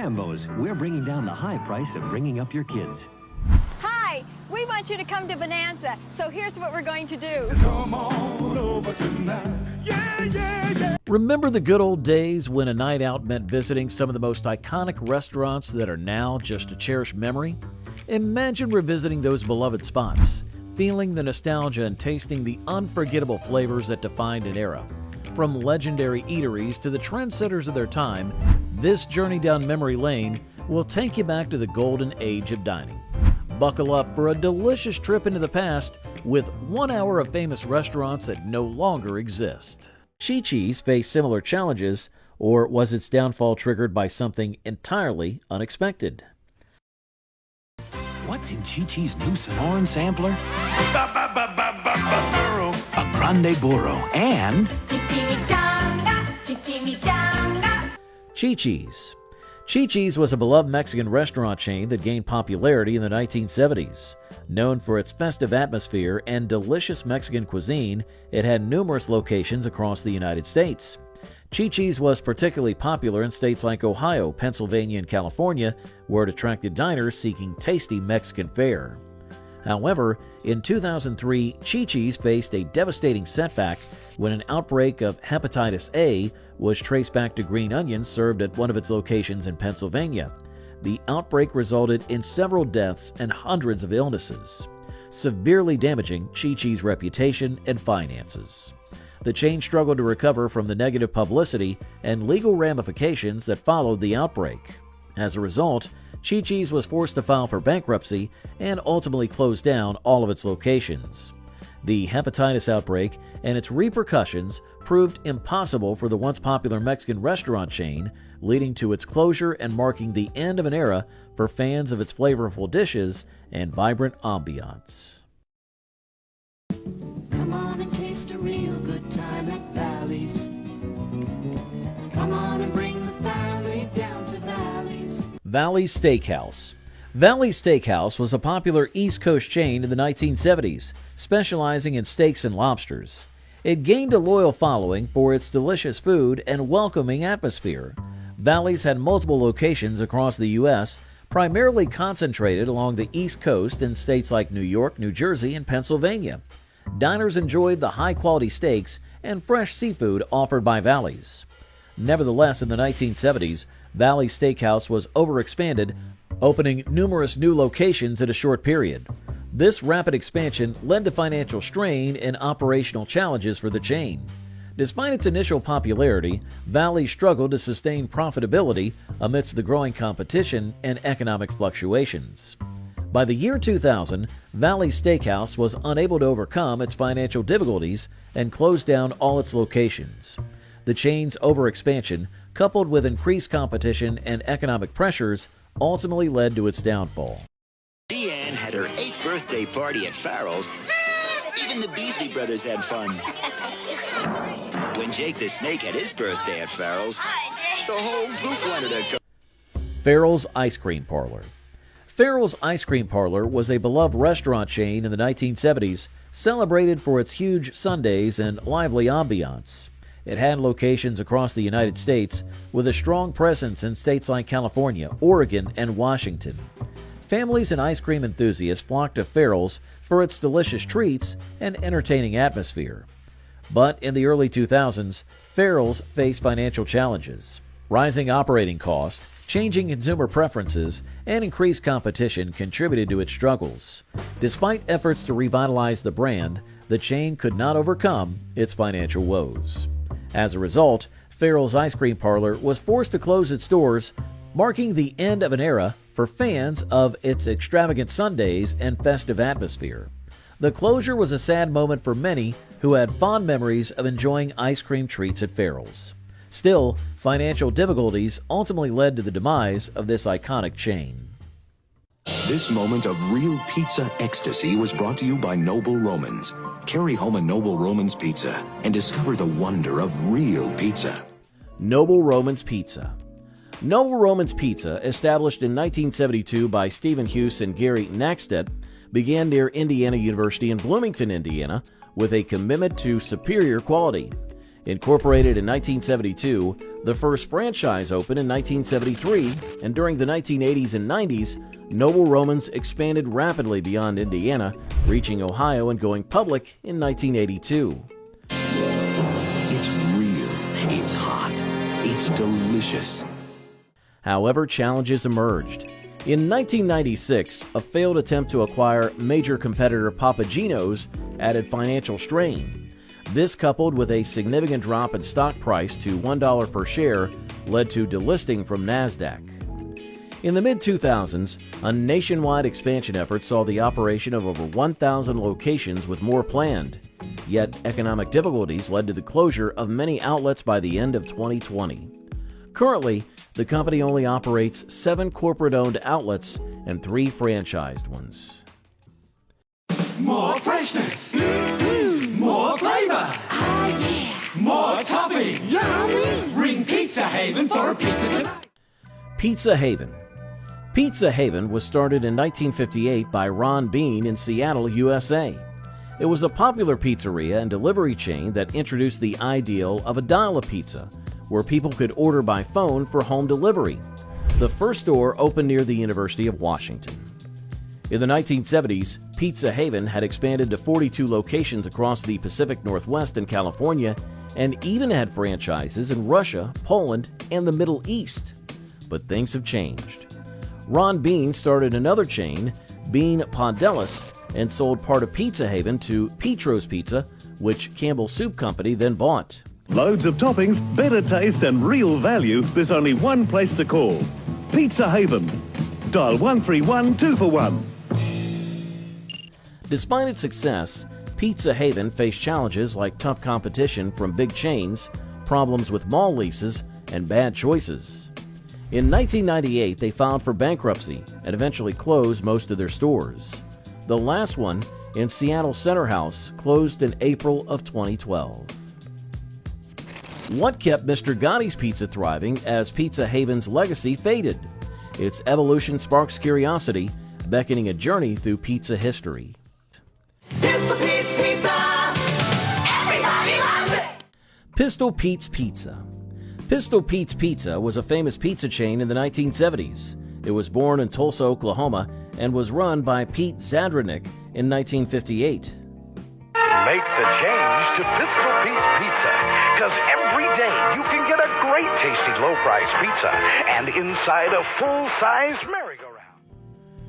Sambo's, we're bringing down the high price of bringing up your kids. Hi, we want you to come to Bonanza, so here's what we're going to do. Come on over tonight. Yeah, yeah, yeah. Remember the good old days when a night out meant visiting some of the most iconic restaurants that are now just a cherished memory? Imagine revisiting those beloved spots, feeling the nostalgia and tasting the unforgettable flavors that defined an era. From legendary eateries to the trendsetters of their time, this journey down memory lane will take you back to the golden age of dining. Buckle up for a delicious trip into the past with 1 hour of famous restaurants that no longer exist. Chi-Chi's faced similar challenges, or was its downfall triggered by something entirely unexpected? What's in Chi-Chi's new Sonoran sampler? A grande burro and Chi-Chi's. Chi-Chi's was a beloved Mexican restaurant chain that gained popularity in the 1970s. Known for its festive atmosphere and delicious Mexican cuisine, it had numerous locations across the United States. Chi-Chi's was particularly popular in states like Ohio, Pennsylvania, and California, where it attracted diners seeking tasty Mexican fare. However, in 2003, Chi-Chi's faced a devastating setback when an outbreak of hepatitis A was traced back to green onions served at one of its locations in Pennsylvania. The outbreak resulted in several deaths and hundreds of illnesses, severely damaging Chi-Chi's reputation and finances. The chain struggled to recover from the negative publicity and legal ramifications that followed the outbreak. As a result, Chi-Chi's was forced to file for bankruptcy and ultimately closed down all of its locations. The hepatitis outbreak and its repercussions proved impossible for the once popular Mexican restaurant chain, leading to its closure and marking the end of an era for fans of its flavorful dishes and vibrant ambiance. Come on and taste a real good time at Valley's. Come on and bring the family down to Valley's. Valley's Steakhouse. Valley's Steakhouse was a popular East Coast chain in the 1970s, specializing in steaks and lobsters. It gained a loyal following for its delicious food and welcoming atmosphere. Valley's had multiple locations across the U.S., primarily concentrated along the East Coast in states like New York, New Jersey, and Pennsylvania. Diners enjoyed the high-quality steaks and fresh seafood offered by Valley's. Nevertheless, in the 1970s, Valley's Steakhouse was overexpanded, opening numerous new locations in a short period. This rapid expansion led to financial strain and operational challenges for the chain. Despite its initial popularity, Valley's struggled to sustain profitability amidst the growing competition and economic fluctuations. By the year 2000, Valley's Steakhouse was unable to overcome its financial difficulties and closed down all its locations. The chain's overexpansion, coupled with increased competition and economic pressures, ultimately led to its downfall. Deanne had her 8th birthday party at Farrell's. Even the Beasley brothers had fun. When Jake the Snake had his birthday at Farrell's, the whole group wanted to come. Farrell's Ice Cream Parlor. Farrell's Ice Cream Parlor was a beloved restaurant chain in the 1970s, celebrated for its huge sundaes and lively ambiance. It had locations across the United States, with a strong presence in states like California, Oregon, and Washington. Families and ice cream enthusiasts flocked to Farrell's for its delicious treats and entertaining atmosphere. But in the early 2000s, Farrell's faced financial challenges. Rising operating costs, changing consumer preferences, and increased competition contributed to its struggles. Despite efforts to revitalize the brand, the chain could not overcome its financial woes. As a result, Farrell's Ice Cream Parlor was forced to close its doors, marking the end of an era for fans of its extravagant sundaes and festive atmosphere. The closure was a sad moment for many who had fond memories of enjoying ice cream treats at Farrell's. Still, financial difficulties ultimately led to the demise of this iconic chain. This moment of real pizza ecstasy was brought to you by Noble Romans. Carry home a Noble Romans pizza and discover the wonder of real pizza. Noble Romans Pizza. Noble Romans Pizza, established in 1972 by Stephen Hughes and Gary Nackstedt, began near Indiana University in Bloomington, Indiana, with a commitment to superior quality. Incorporated in 1972, the first franchise opened in 1973, and during the 1980s and 90s, Noble Romans expanded rapidly beyond Indiana, reaching Ohio and going public in 1982. It's real, it's hot, it's delicious. However, challenges emerged. In 1996, a failed attempt to acquire major competitor Papa Gino's added financial strain. This, coupled with a significant drop in stock price to $1 per share, led to delisting from NASDAQ. In the mid-2000s, a nationwide expansion effort saw the operation of over 1,000 locations with more planned. Yet, economic difficulties led to the closure of many outlets by the end of 2020. Currently, the company only operates 7 corporate-owned outlets and 3 franchised ones. More freshness. More flavor. Ah, yeah. More topping. Yummy. Ring Pizza Haven for a pizza tonight. Pizza Haven. Pizza Haven was started in 1958 by Ron Bean in Seattle, USA. It was a popular pizzeria and delivery chain that introduced the ideal of a dial-up pizza, where people could order by phone for home delivery. The first store opened near the University of Washington. In the 1970s, Pizza Haven had expanded to 42 locations across the Pacific Northwest and California, and even had franchises in Russia, Poland, and the Middle East. But things have changed. Ron Bean started another chain, Bean Pondelis, and sold part of Pizza Haven to Petro's Pizza, which Campbell's Soup Company then bought. Loads of toppings, better taste and real value. There's only one place to call. Pizza Haven. Dial 131 2 for 1. Despite its success, Pizza Haven faced challenges like tough competition from big chains, problems with mall leases, and bad choices. In 1998, they filed for bankruptcy and eventually closed most of their stores. The last one, in Seattle Center House, closed in April of 2012. What kept Mr. Gotti's Pizza thriving as Pizza Haven's legacy faded? Its evolution sparks curiosity, beckoning a journey through pizza history. It's the Pete's Pizza. Everybody loves it. Pistol Pete's Pizza. Pistol Pete's Pizza was a famous pizza chain in the 1970s. It was born in Tulsa, Oklahoma, and was run by Pete Zadronick in 1958. Make the change to Pistol Pete's Pizza, because every day you can get a great tasty low-price pizza and inside a full-size merry-go-round.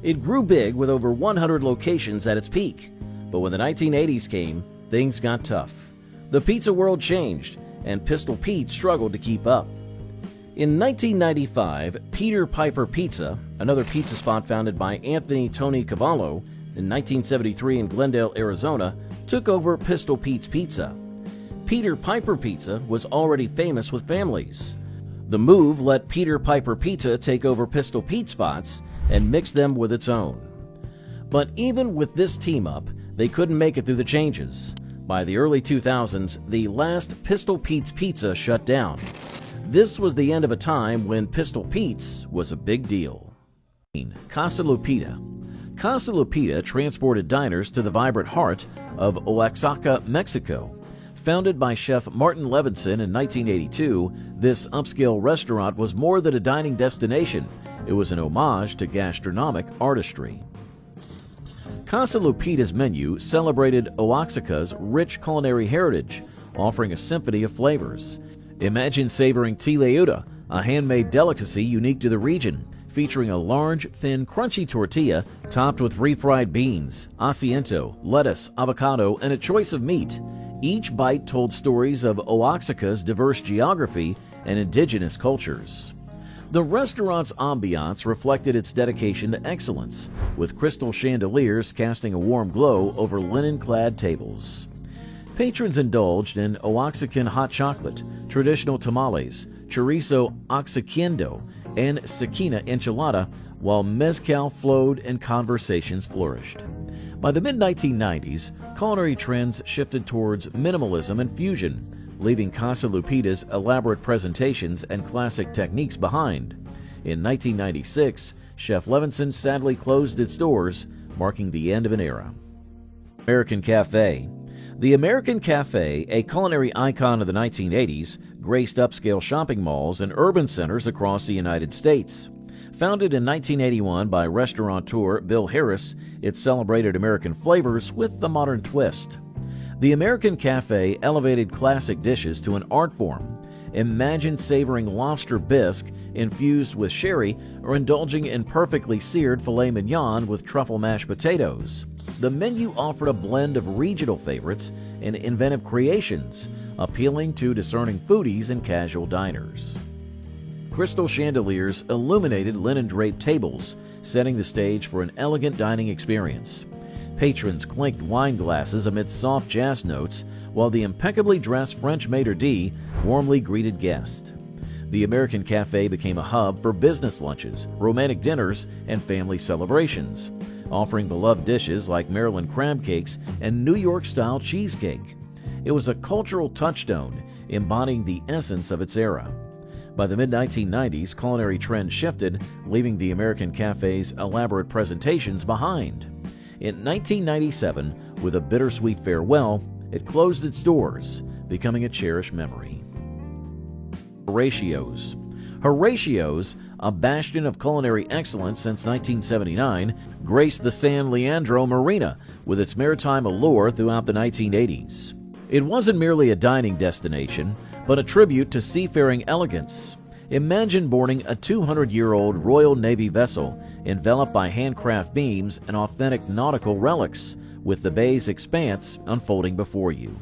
It grew big with over 100 locations at its peak, but when the 1980s came, things got tough. The pizza world changed, and Pistol Pete struggled to keep up. In 1995, Peter Piper Pizza, another pizza spot founded by Anthony Tony Cavallo in 1973 in Glendale, Arizona, took over Pistol Pete's Pizza. Peter Piper Pizza was already famous with families. The move let Peter Piper Pizza take over Pistol Pete spots and mix them with its own. But even with this team-up, they couldn't make it through the changes. By the early 2000s, the last Pistol Pete's Pizza shut down. This was the end of a time when Pistol Pete's was a big deal. Casa Lupita. Casa Lupita transported diners to the vibrant heart of Oaxaca, Mexico. Founded by chef Martin Levinson in 1982, this upscale restaurant was more than a dining destination. It was an homage to gastronomic artistry. Casa Lupita's menu celebrated Oaxaca's rich culinary heritage, offering a symphony of flavors. Imagine savoring tileuda, a handmade delicacy unique to the region, featuring a large, thin, crunchy tortilla topped with refried beans, asiento, lettuce, avocado, and a choice of meat. Each bite told stories of Oaxaca's diverse geography and indigenous cultures. The restaurant's ambiance reflected its dedication to excellence, with crystal chandeliers casting a warm glow over linen-clad tables. Patrons indulged in Oaxacan hot chocolate, traditional tamales, chorizo oaxaqueño, and Sakina enchilada, while mezcal flowed and conversations flourished. By the mid-1990s, culinary trends shifted towards minimalism and fusion, leaving Casa Lupita's elaborate presentations and classic techniques behind. In 1996, Chef Levinson sadly closed its doors, marking the end of an era. American Cafe. The American Cafe, a culinary icon of the 1980s, graced upscale shopping malls and urban centers across the United States. Founded in 1981 by restaurateur Bill Harris, it celebrated American flavors with the modern twist. The American Cafe elevated classic dishes to an art form. Imagine savoring lobster bisque infused with sherry or indulging in perfectly seared filet mignon with truffle mashed potatoes. The menu offered a blend of regional favorites and inventive creations, appealing to discerning foodies and casual diners. Crystal chandeliers illuminated linen-draped tables, setting the stage for an elegant dining experience. Patrons clinked wine glasses amidst soft jazz notes, while the impeccably dressed French maitre d' warmly greeted guests. The American Cafe became a hub for business lunches, romantic dinners, and family celebrations, offering beloved dishes like Maryland crab cakes and New York-style cheesecake. It was a cultural touchstone, embodying the essence of its era. By the mid-1990s, culinary trends shifted, leaving the American Cafe's elaborate presentations behind. In 1997, with a bittersweet farewell, it closed its doors, becoming a cherished memory. Horatio's. Horatio's, a bastion of culinary excellence since 1979, graced the San Leandro Marina with its maritime allure throughout the 1980s. It wasn't merely a dining destination, but a tribute to seafaring elegance. Imagine boarding a 200-year-old Royal Navy vessel enveloped by handcraft beams and authentic nautical relics, with the bay's expanse unfolding before you.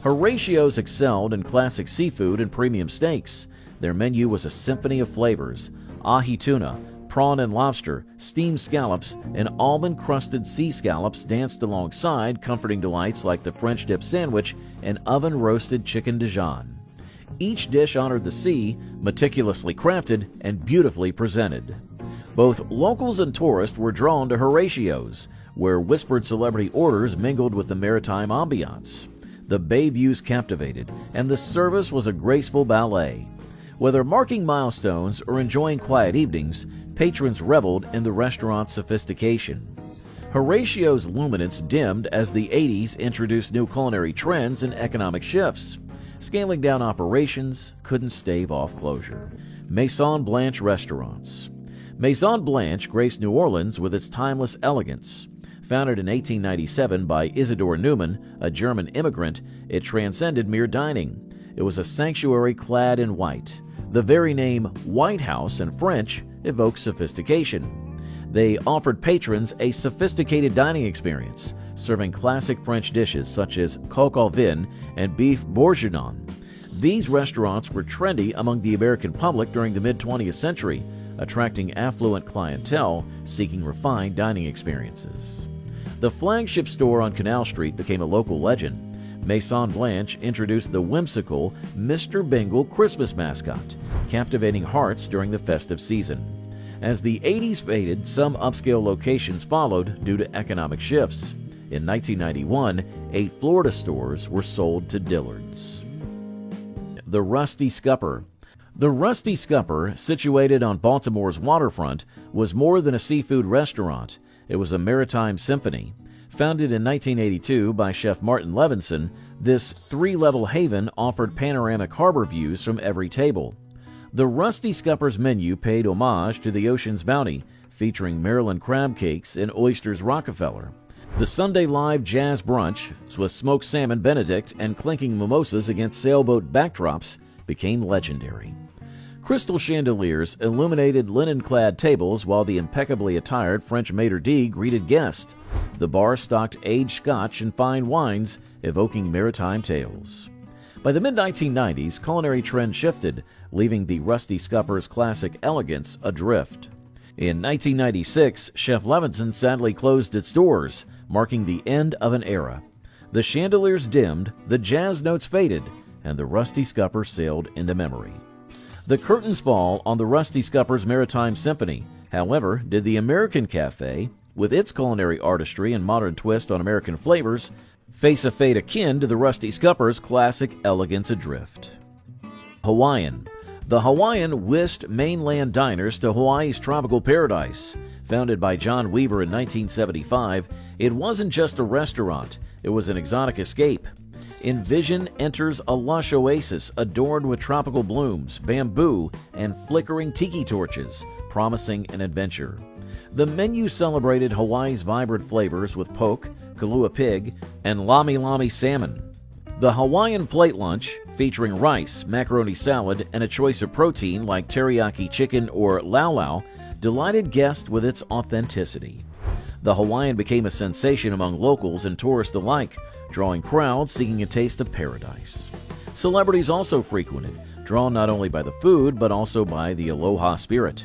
Horatio's excelled in classic seafood and premium steaks. Their menu was a symphony of flavors: ahi tuna, prawn and lobster, steamed scallops, and almond-crusted sea scallops danced alongside comforting delights like the French dip sandwich and oven-roasted chicken Dijon. Each dish honored the sea, meticulously crafted and beautifully presented. Both locals and tourists were drawn to Horatio's, where whispered celebrity orders mingled with the maritime ambiance. The bay views captivated, and the service was a graceful ballet. Whether marking milestones or enjoying quiet evenings, patrons reveled in the restaurant's sophistication. Horatio's luminance dimmed as the 80s introduced new culinary trends and economic shifts. Scaling down operations couldn't stave off closure. Maison Blanche restaurants. Maison Blanche graced New Orleans with its timeless elegance. Founded in 1897 by Isidore Newman, a German immigrant, it transcended mere dining. It was a sanctuary clad in white. The very name White House in French evokes sophistication. They offered patrons a sophisticated dining experience, serving classic French dishes such as coq au vin and beef bourguignon. These restaurants were trendy among the American public during the mid-20th century, attracting affluent clientele seeking refined dining experiences. The flagship store on Canal Street became a local legend. Maison Blanche introduced the whimsical Mr. Bingle Christmas mascot, captivating hearts during the festive season. As the 80s faded, some upscale locations followed due to economic shifts. In 1991, 8 Florida stores were sold to Dillard's. The Rusty Scupper. The Rusty Scupper, situated on Baltimore's waterfront, was more than a seafood restaurant. It was a maritime symphony. Founded in 1982 by Chef Martin Levinson, this 3-level haven offered panoramic harbor views from every table. The Rusty Scupper's menu paid homage to the ocean's bounty, featuring Maryland crab cakes and oysters Rockefeller. The Sunday live jazz brunch, with smoked salmon Benedict and clinking mimosas against sailboat backdrops, became legendary. Crystal chandeliers illuminated linen-clad tables while the impeccably attired French maitre d' greeted guests. The bar stocked aged scotch and fine wines, evoking maritime tales. By the mid-1990s, culinary trends shifted, leaving the Rusty Scupper's classic elegance adrift. In 1996, Chef Levinson sadly closed its doors, marking the end of an era. The chandeliers dimmed, the jazz notes faded, and the Rusty Scupper sailed into memory. The curtains fall on the Rusty Scupper's Maritime Symphony. However, did the American Cafe, with its culinary artistry and modern twist on American flavors, face a fate akin to the Rusty Scupper's classic elegance adrift. Hawaiian. The Hawaiian whisked mainland diners to Hawaii's tropical paradise. Founded by John Weaver in 1975, it wasn't just a restaurant, it was an exotic escape. Envision enters a lush oasis adorned with tropical blooms, bamboo, and flickering tiki torches, promising an adventure. The menu celebrated Hawaii's vibrant flavors with poke, kalua pig, and lami lami salmon. The Hawaiian plate lunch, featuring rice, macaroni salad, and a choice of protein like teriyaki chicken or lau lau, delighted guests with its authenticity. The Hawaiian became a sensation among locals and tourists alike, drawing crowds seeking a taste of paradise. Celebrities also frequented, drawn not only by the food but also by the aloha spirit.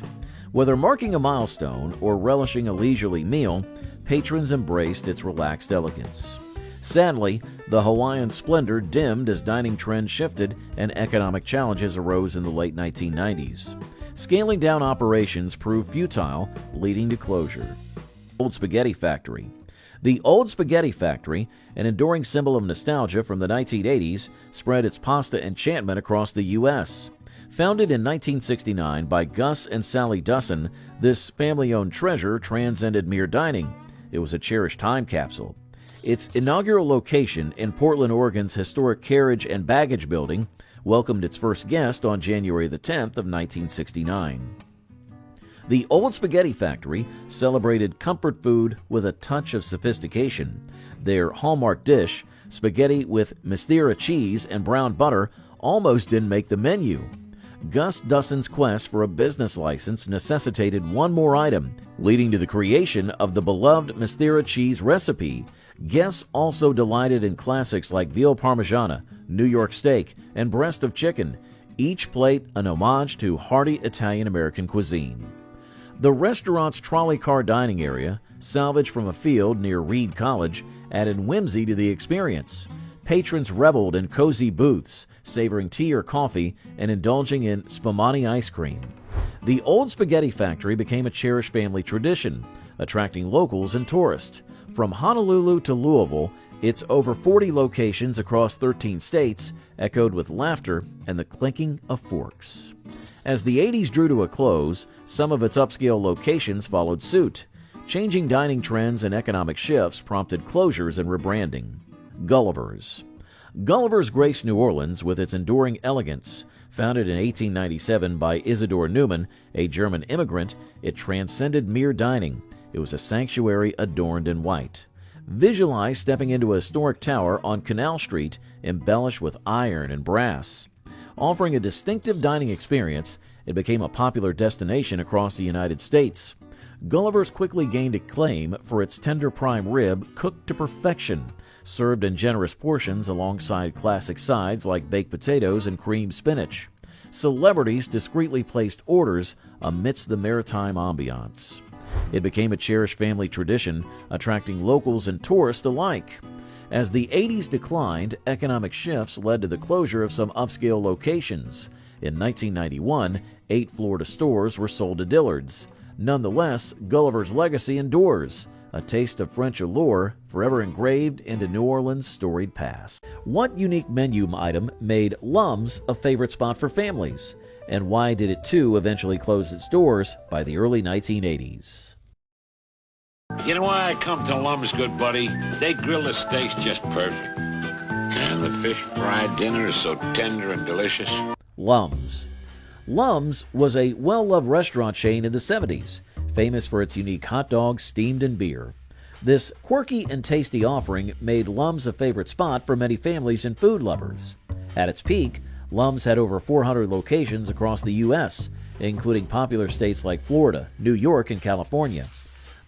Whether marking a milestone or relishing a leisurely meal, patrons embraced its relaxed elegance. Sadly, the Hawaiian splendor dimmed as dining trends shifted and economic challenges arose in the late 1990s. Scaling down operations proved futile, leading to closure. Old Spaghetti Factory. The Old Spaghetti Factory, an enduring symbol of nostalgia from the 1980s, spread its pasta enchantment across the U.S. Founded in 1969 by Gus and Sally Dussin, this family-owned treasure transcended mere dining. It was a cherished time capsule. Its inaugural location in Portland, Oregon's historic Carriage and Baggage Building welcomed its first guest on January the 10th of 1969. The Old Spaghetti Factory celebrated comfort food with a touch of sophistication. Their hallmark dish, spaghetti with Mistira cheese and brown butter, almost didn't make the menu. Gus Dussin's quest for a business license necessitated one more item, leading to the creation of the beloved Mistira cheese recipe. Guests also delighted in classics like veal parmigiana, New York steak, and breast of chicken, each plate an homage to hearty Italian-American cuisine. The restaurant's trolley car dining area, salvaged from a field near Reed College, added whimsy to the experience. Patrons reveled in cozy booths, savoring tea or coffee and indulging in spumani ice cream. The Old Spaghetti Factory became a cherished family tradition, attracting locals and tourists. From Honolulu to Louisville, its over 40 locations across 13 states echoed with laughter and the clinking of forks. As the 80s drew to a close, some of its upscale locations followed suit. Changing dining trends and economic shifts prompted closures and rebranding. Gulliver's. Gulliver's graced New Orleans with its enduring elegance. Founded in 1897 by Isidore Newman, a German immigrant, it transcended mere dining. It was a sanctuary adorned in white. Visualize stepping into a historic tower on Canal Street, embellished with iron and brass. Offering a distinctive dining experience, it became a popular destination across the United States. Gulliver's quickly gained acclaim for its tender prime rib cooked to perfection, served in generous portions alongside classic sides like baked potatoes and creamed spinach. Celebrities discreetly placed orders amidst the maritime ambiance. It became a cherished family tradition, attracting locals and tourists alike. As the 80s declined, economic shifts led to the closure of some upscale locations. In 1991, 8 Florida stores were sold to Dillard's. Nonetheless, Gulliver's legacy endures, a taste of French allure forever engraved into New Orleans' storied past. What unique menu item made Lum's a favorite spot for families? And why did it too eventually close its doors by the early 1980s? You know why I come to Lum's, good buddy? They grill the steaks just perfect. And the fish fried dinner is so tender and delicious. Lum's. Lum's was a well-loved restaurant chain in the 70s, famous for its unique hot dogs steamed in beer. This quirky and tasty offering made Lum's a favorite spot for many families and food lovers. At its peak, Lum's had over 400 locations across the U.S., including popular states like Florida, New York, and California.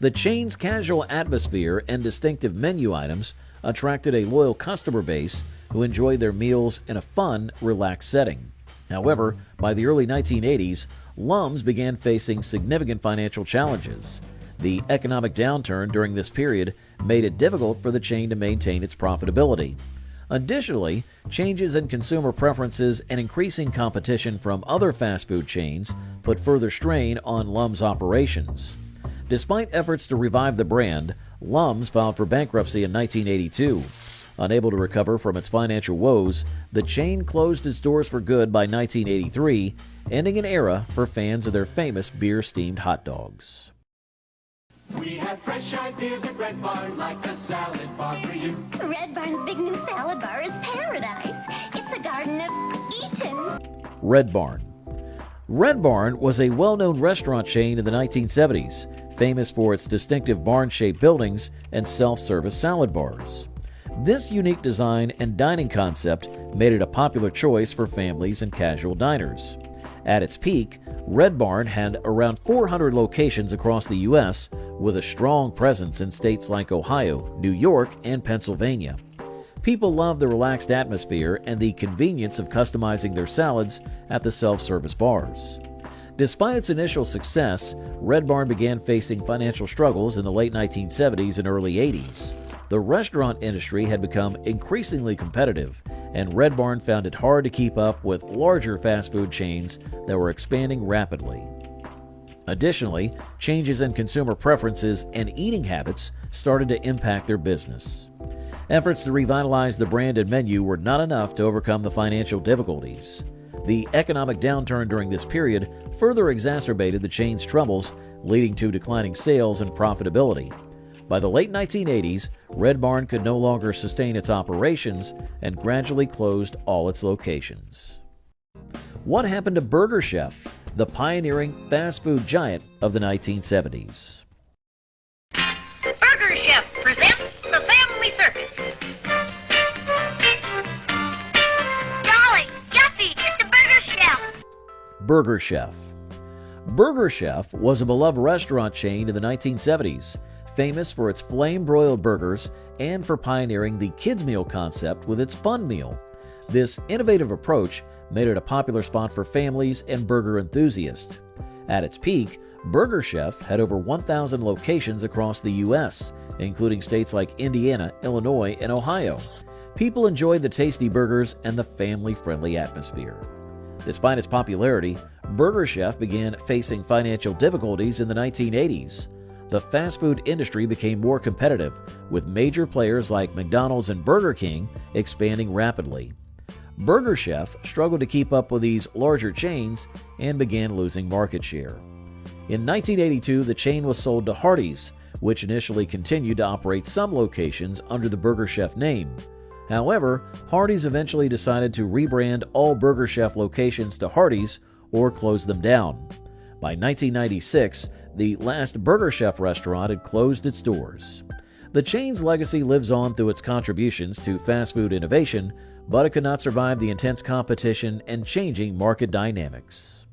The chain's casual atmosphere and distinctive menu items attracted a loyal customer base who enjoyed their meals in a fun, relaxed setting. However, by the early 1980s, Lum's began facing significant financial challenges. The economic downturn during this period made it difficult for the chain to maintain its profitability. Additionally, changes in consumer preferences and increasing competition from other fast food chains put further strain on Lum's operations. Despite efforts to revive the brand, Lum's filed for bankruptcy in 1982. Unable to recover from its financial woes, the chain closed its doors for good by 1983, ending an era for fans of their famous beer-steamed hot dogs. We have fresh ideas at Red Barn, like a salad bar for you. Red Barn's big new salad bar is paradise. It's a garden of Eden. Red Barn. Red Barn was a well-known restaurant chain in the 1970s, famous for its distinctive barn-shaped buildings and self-service salad bars. This unique design and dining concept made it a popular choice for families and casual diners. At its peak, Red Barn had around 400 locations across the U.S., with a strong presence in states like Ohio, New York, and Pennsylvania. People loved the relaxed atmosphere and the convenience of customizing their salads at the self-service bars. Despite its initial success, Red Barn began facing financial struggles in the late 1970s and early 80s. The restaurant industry had become increasingly competitive, and Red Barn found it hard to keep up with larger fast food chains that were expanding rapidly. Additionally, changes in consumer preferences and eating habits started to impact their business. Efforts to revitalize the brand and menu were not enough to overcome the financial difficulties. The economic downturn during this period further exacerbated the chain's troubles, leading to declining sales and profitability. By the late 1980s, Red Barn could no longer sustain its operations and gradually closed all its locations. What happened to Burger Chef, the pioneering fast food giant of the 1970s? Burger Chef presents the Family Circus. Golly, Jesse, it's the Burger Chef. Burger Chef. Burger Chef was a beloved restaurant chain in the 1970s, famous for its flame-broiled burgers and for pioneering the kids' meal concept with its fun meal. This innovative approach made it a popular spot for families and burger enthusiasts. At its peak, Burger Chef had over 1,000 locations across the U.S., including states like Indiana, Illinois, and Ohio. People enjoyed the tasty burgers and the family-friendly atmosphere. Despite its popularity, Burger Chef began facing financial difficulties in the 1980s. The fast food industry became more competitive, with major players like McDonald's and Burger King expanding rapidly. Burger Chef struggled to keep up with these larger chains and began losing market share. In 1982, the chain was sold to Hardee's, which initially continued to operate some locations under the Burger Chef name. However, Hardee's eventually decided to rebrand all Burger Chef locations to Hardee's or close them down. By 1996, the last Burger Chef restaurant had closed its doors. The chain's legacy lives on through its contributions to fast food innovation, but it could not survive the intense competition and changing market dynamics.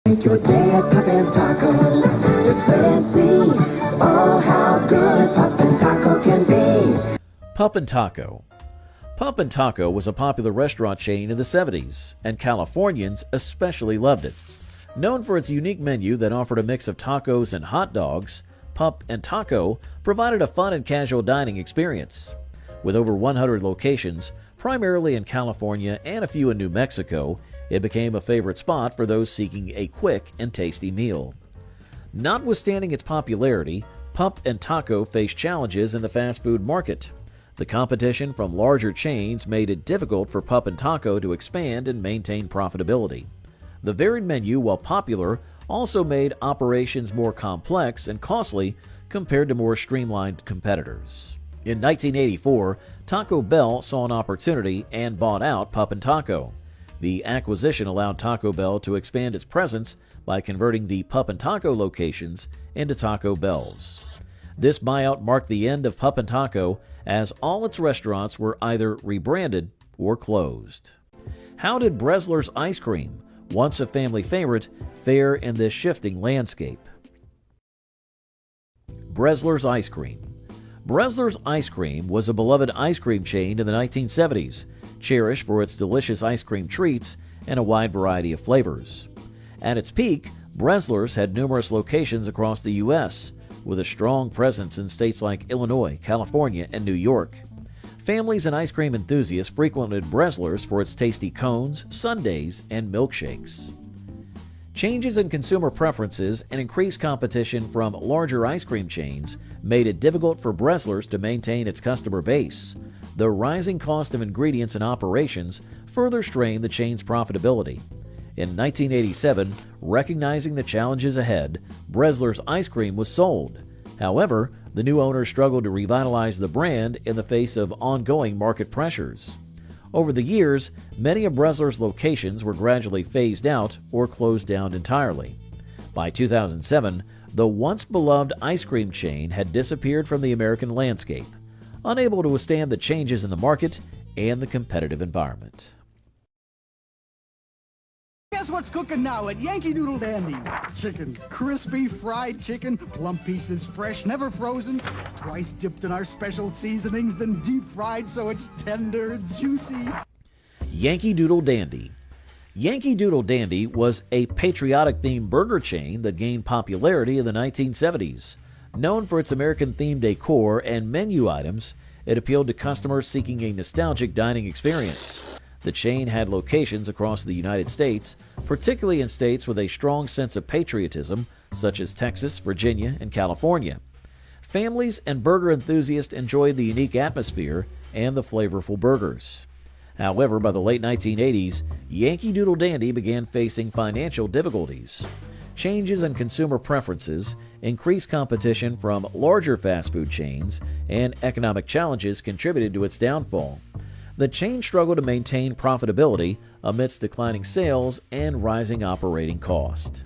Make your day at Pup & Taco. Just wait and see. Oh, how good Pup & Taco can be. Pup & Taco. Pup & Taco was a popular restaurant chain in the 70s, and Californians especially loved it. Known for its unique menu that offered a mix of tacos and hot dogs, Pup & Taco provided a fun and casual dining experience. With over 100 locations, primarily in California and a few in New Mexico, it became a favorite spot for those seeking a quick and tasty meal. Notwithstanding its popularity, Pup & Taco faced challenges in the fast food market. The competition from larger chains made it difficult for Pup & Taco to expand and maintain profitability. The varied menu, while popular, also made operations more complex and costly compared to more streamlined competitors. In 1984, Taco Bell saw an opportunity and bought out Pup & Taco. The acquisition allowed Taco Bell to expand its presence by converting the Pup & Taco locations into Taco Bells. This buyout marked the end of Pup & Taco, as all its restaurants were either rebranded or closed. How did Bresler's ice cream, once a family favorite, fare in this shifting landscape? Bresler's ice cream. Bresler's ice cream was a beloved ice cream chain in the 1970s, cherished for its delicious ice cream treats and a wide variety of flavors. At its peak, Bresler's had numerous locations across the U.S., with a strong presence in states like Illinois, California, and New York. Families and ice cream enthusiasts frequented Bresler's for its tasty cones, sundaes, and milkshakes. Changes in consumer preferences and increased competition from larger ice cream chains made it difficult for Bresler's to maintain its customer base. The rising cost of ingredients and operations further strained the chain's profitability. In 1987, recognizing the challenges ahead, Bresler's ice cream was sold. However, the new owner struggled to revitalize the brand in the face of ongoing market pressures. Over the years, many of Bresler's locations were gradually phased out or closed down entirely. By 2007, the once beloved ice cream chain had disappeared from the American landscape, unable to withstand the changes in the market and the competitive environment. Guess what's cooking now at Yankee Doodle Dandy? Chicken. Crispy fried chicken, plump pieces fresh, never frozen, twice dipped in our special seasonings, then deep fried so it's tender, juicy. Yankee Doodle Dandy. Yankee Doodle Dandy was a patriotic-themed burger chain that gained popularity in the 1970s. Known for its American-themed decor and menu items, it appealed to customers seeking a nostalgic dining experience. The chain had locations across the United States, particularly in states with a strong sense of patriotism, such as Texas, Virginia, and California. Families and burger enthusiasts enjoyed the unique atmosphere and the flavorful burgers. However, by the late 1980s, Yankee Doodle Dandy began facing financial difficulties. Changes in consumer preferences, increased competition from larger fast food chains, and economic challenges contributed to its downfall. The chain struggled to maintain profitability amidst declining sales and rising operating costs.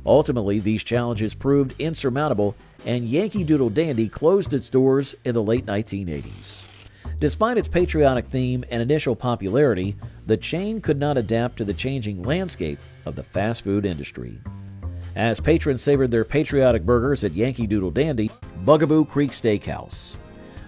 Ultimately, these challenges proved insurmountable, and Yankee Doodle Dandy closed its doors in the late 1980s. Despite its patriotic theme and initial popularity, the chain could not adapt to the changing landscape of the fast food industry. As patrons savored their patriotic burgers at Yankee Doodle Dandy, Bugaboo Creek Steakhouse.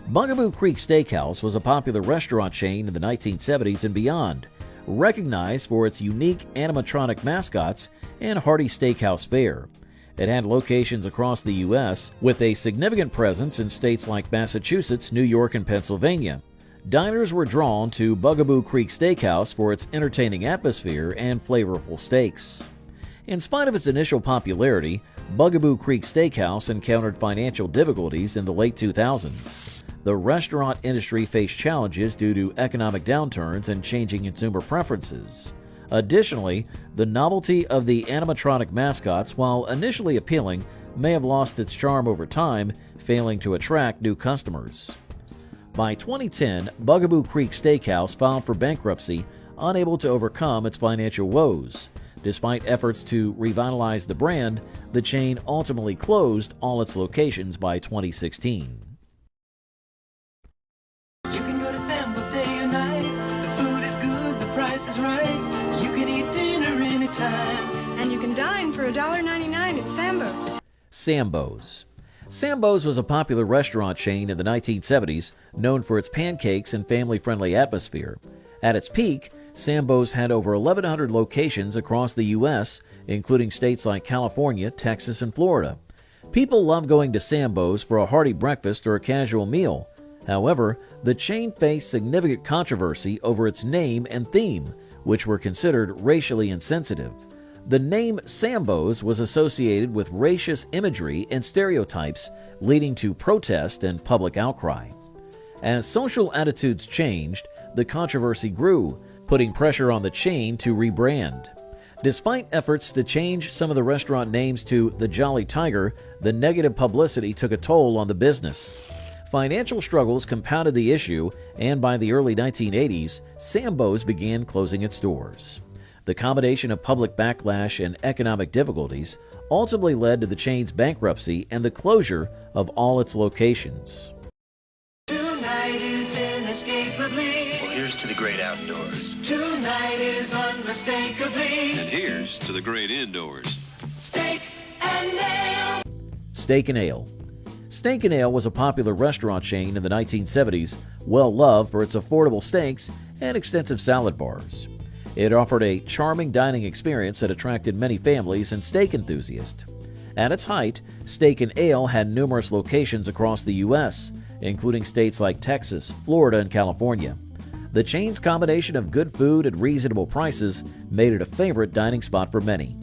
Bugaboo Creek Steakhouse was a popular restaurant chain in the 1970s and beyond, recognized for its unique animatronic mascots and hearty steakhouse fare. It had locations across the U.S., with a significant presence in states like Massachusetts, New York, and Pennsylvania. Diners were drawn to Bugaboo Creek Steakhouse for its entertaining atmosphere and flavorful steaks. In spite of its initial popularity, Bugaboo Creek Steakhouse encountered financial difficulties in the late 2000s. The restaurant industry faced challenges due to economic downturns and changing consumer preferences. Additionally, the novelty of the animatronic mascots, while initially appealing, may have lost its charm over time, failing to attract new customers. By 2010, Bugaboo Creek Steakhouse filed for bankruptcy, unable to overcome its financial woes. Despite efforts to revitalize the brand, the chain ultimately closed all its locations by 2016. You can go to Sambo's day or night. The food is good, the price is right. You can eat dinner anytime. And you can dine for $1.99 at Sambo's. Sambo's. Sambo's was a popular restaurant chain in the 1970s, known for its pancakes and family-friendly atmosphere. At its peak, Sambo's had over 1,100 locations across the U.S., including states like California, Texas, and Florida. People love going to Sambo's for a hearty breakfast or a casual meal. However, the chain faced significant controversy over its name and theme, which were considered racially insensitive. The name Sambo's was associated with racist imagery and stereotypes, leading to protest and public outcry. As social attitudes changed, the controversy grew, putting pressure on the chain to rebrand. Despite efforts to change some of the restaurant names to the Jolly Tiger, the negative publicity took a toll on the business. Financial struggles compounded the issue, and by the early 1980s, Sambo's began closing its doors. The combination of public backlash and economic difficulties ultimately led to the chain's bankruptcy and the closure of all its locations. Tonight is inescapably. Well, here's to the great outdoors. Tonight is unmistakably. And here's to the great indoors. Steak and Ale. Steak and Ale. Steak and Ale was a popular restaurant chain in the 1970s, well loved for its affordable steaks and extensive salad bars. It offered a charming dining experience that attracted many families and steak enthusiasts. At its height, Steak and Ale had numerous locations across the U.S., including states like Texas, Florida, and California. The chain's combination of good food at reasonable prices made it a favorite dining spot for many.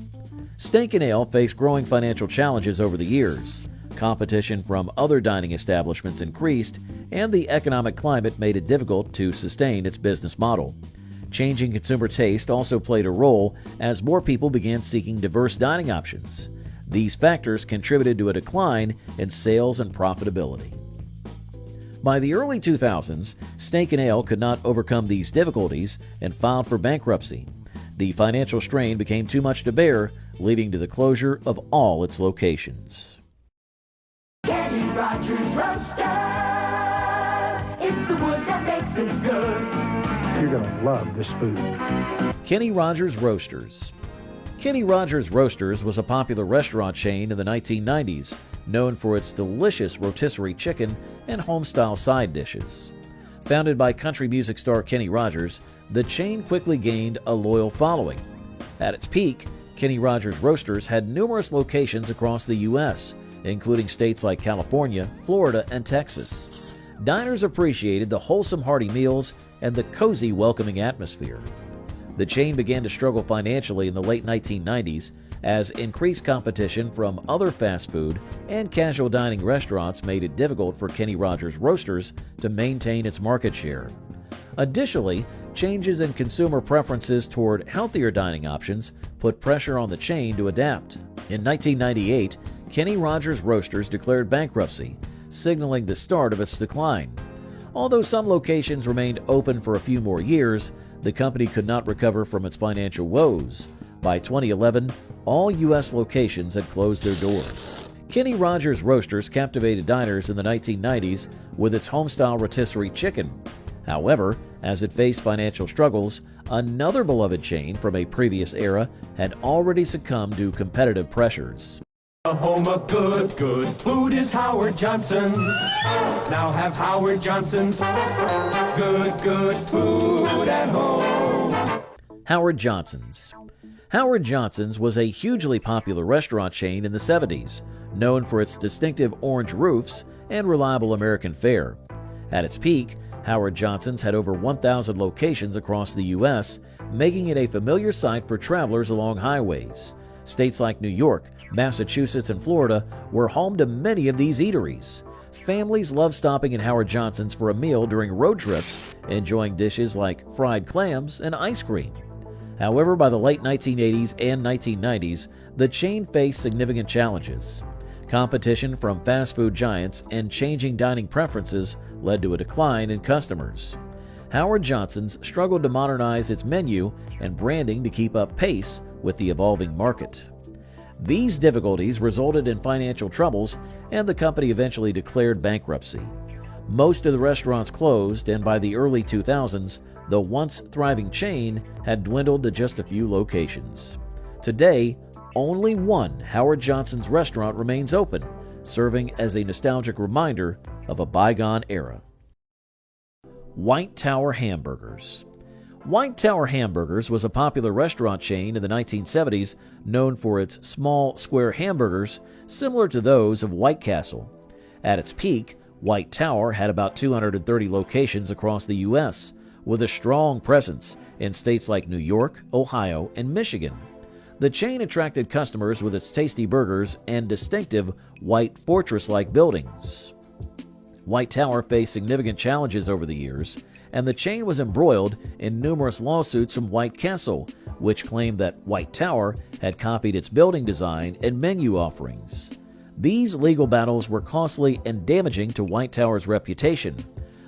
Steak and Ale faced growing financial challenges over the years. Competition from other dining establishments increased, and the economic climate made it difficult to sustain its business model. Changing consumer taste also played a role as more people began seeking diverse dining options. These factors contributed to a decline in sales and profitability. By the early 2000s, Steak and Ale could not overcome these difficulties and filed for bankruptcy. The financial strain became too much to bear, leading to the closure of all its locations. Kenny Rogers Roaster. It's the wood that makes it good. You're going to love this food. Kenny Rogers Roasters. Kenny Rogers Roasters was a popular restaurant chain in the 1990s, known for its delicious rotisserie chicken and home-style side dishes. Founded by country music star Kenny Rogers, the chain quickly gained a loyal following. At its peak, Kenny Rogers Roasters had numerous locations across the U.S., including states like California, Florida, and Texas. Diners appreciated the wholesome, hearty meals and the cozy, welcoming atmosphere. The chain began to struggle financially in the late 1990s as increased competition from other fast food and casual dining restaurants made it difficult for Kenny Rogers Roasters to maintain its market share. Additionally, changes in consumer preferences toward healthier dining options put pressure on the chain to adapt. In 1998, Kenny Rogers Roasters declared bankruptcy, signaling the start of its decline. Although some locations remained open for a few more years, the company could not recover from its financial woes. By 2011, all U.S. locations had closed their doors. Kenny Rogers Roasters captivated diners in the 1990s with its home-style rotisserie chicken. However, as it faced financial struggles, another beloved chain from a previous era had already succumbed to competitive pressures. The home of good food is Howard Johnson's. Now have Howard Johnson's good food at home. Howard Johnson's. Howard Johnson's was a hugely popular restaurant chain in the 70s, known for its distinctive orange roofs and reliable American fare. At its peak, Howard Johnson's had over 1,000 locations across the U.S., making it a familiar sight for travelers along highways. States like New York, Massachusetts, and Florida were home to many of these eateries. Families loved stopping at Howard Johnson's for a meal during road trips, enjoying dishes like fried clams and ice cream. However, by the late 1980s and 1990s, the chain faced significant challenges. Competition from fast food giants and changing dining preferences led to a decline in customers. Howard Johnson's struggled to modernize its menu and branding to keep up pace with the evolving market. These difficulties resulted in financial troubles, and the company eventually declared bankruptcy. Most of the restaurants closed, and by the early 2000s, the once thriving chain had dwindled to just a few locations. Today, only one Howard Johnson's restaurant remains open, serving as a nostalgic reminder of a bygone era. White Tower Hamburgers. White Tower Hamburgers was a popular restaurant chain in the 1970s known for its small, square hamburgers similar to those of White Castle. At its peak, White Tower had about 230 locations across the U.S., with a strong presence in states like New York, Ohio, and Michigan. The chain attracted customers with its tasty burgers and distinctive white fortress-like buildings. White Tower faced significant challenges over the years, and the chain was embroiled in numerous lawsuits from White Castle, which claimed that White Tower had copied its building design and menu offerings. These legal battles were costly and damaging to White Tower's reputation.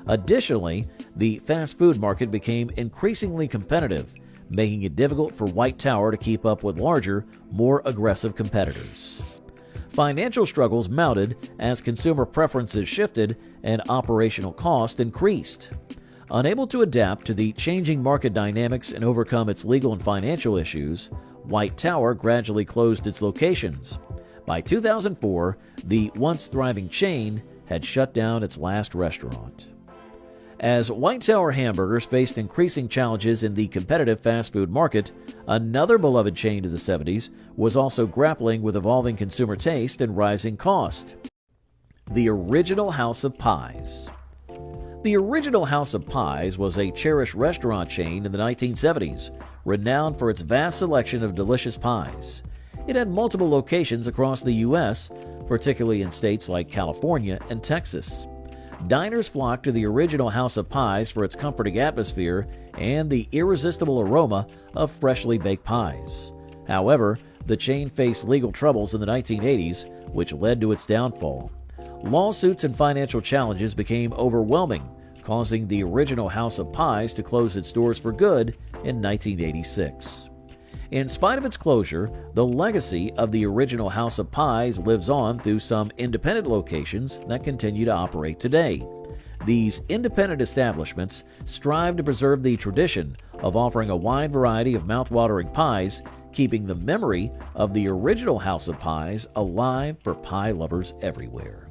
Additionally, the fast food market became increasingly competitive, making it difficult for White Tower to keep up with larger, more aggressive competitors. Financial struggles mounted as consumer preferences shifted and operational costs increased. Unable to adapt to the changing market dynamics and overcome its legal and financial issues, White Tower gradually closed its locations. By 2004, the once thriving chain had shut down its last restaurant. As White Tower Hamburgers faced increasing challenges in the competitive fast food market, another beloved chain of the 70s was also grappling with evolving consumer taste and rising cost. The Original House of Pies. The Original House of Pies was a cherished restaurant chain in the 1970s, renowned for its vast selection of delicious pies. It had multiple locations across the U.S., particularly in states like California and Texas. Diners flocked to the Original House of Pies for its comforting atmosphere and the irresistible aroma of freshly baked pies. However, the chain faced legal troubles in the 1980s, which led to its downfall. Lawsuits and financial challenges became overwhelming, causing the original House of Pies to close its doors for good in 1986. In spite of its closure, the legacy of the original House of Pies lives on through some independent locations that continue to operate today. These independent establishments strive to preserve the tradition of offering a wide variety of mouthwatering pies, keeping the memory of the original House of Pies alive for pie lovers everywhere.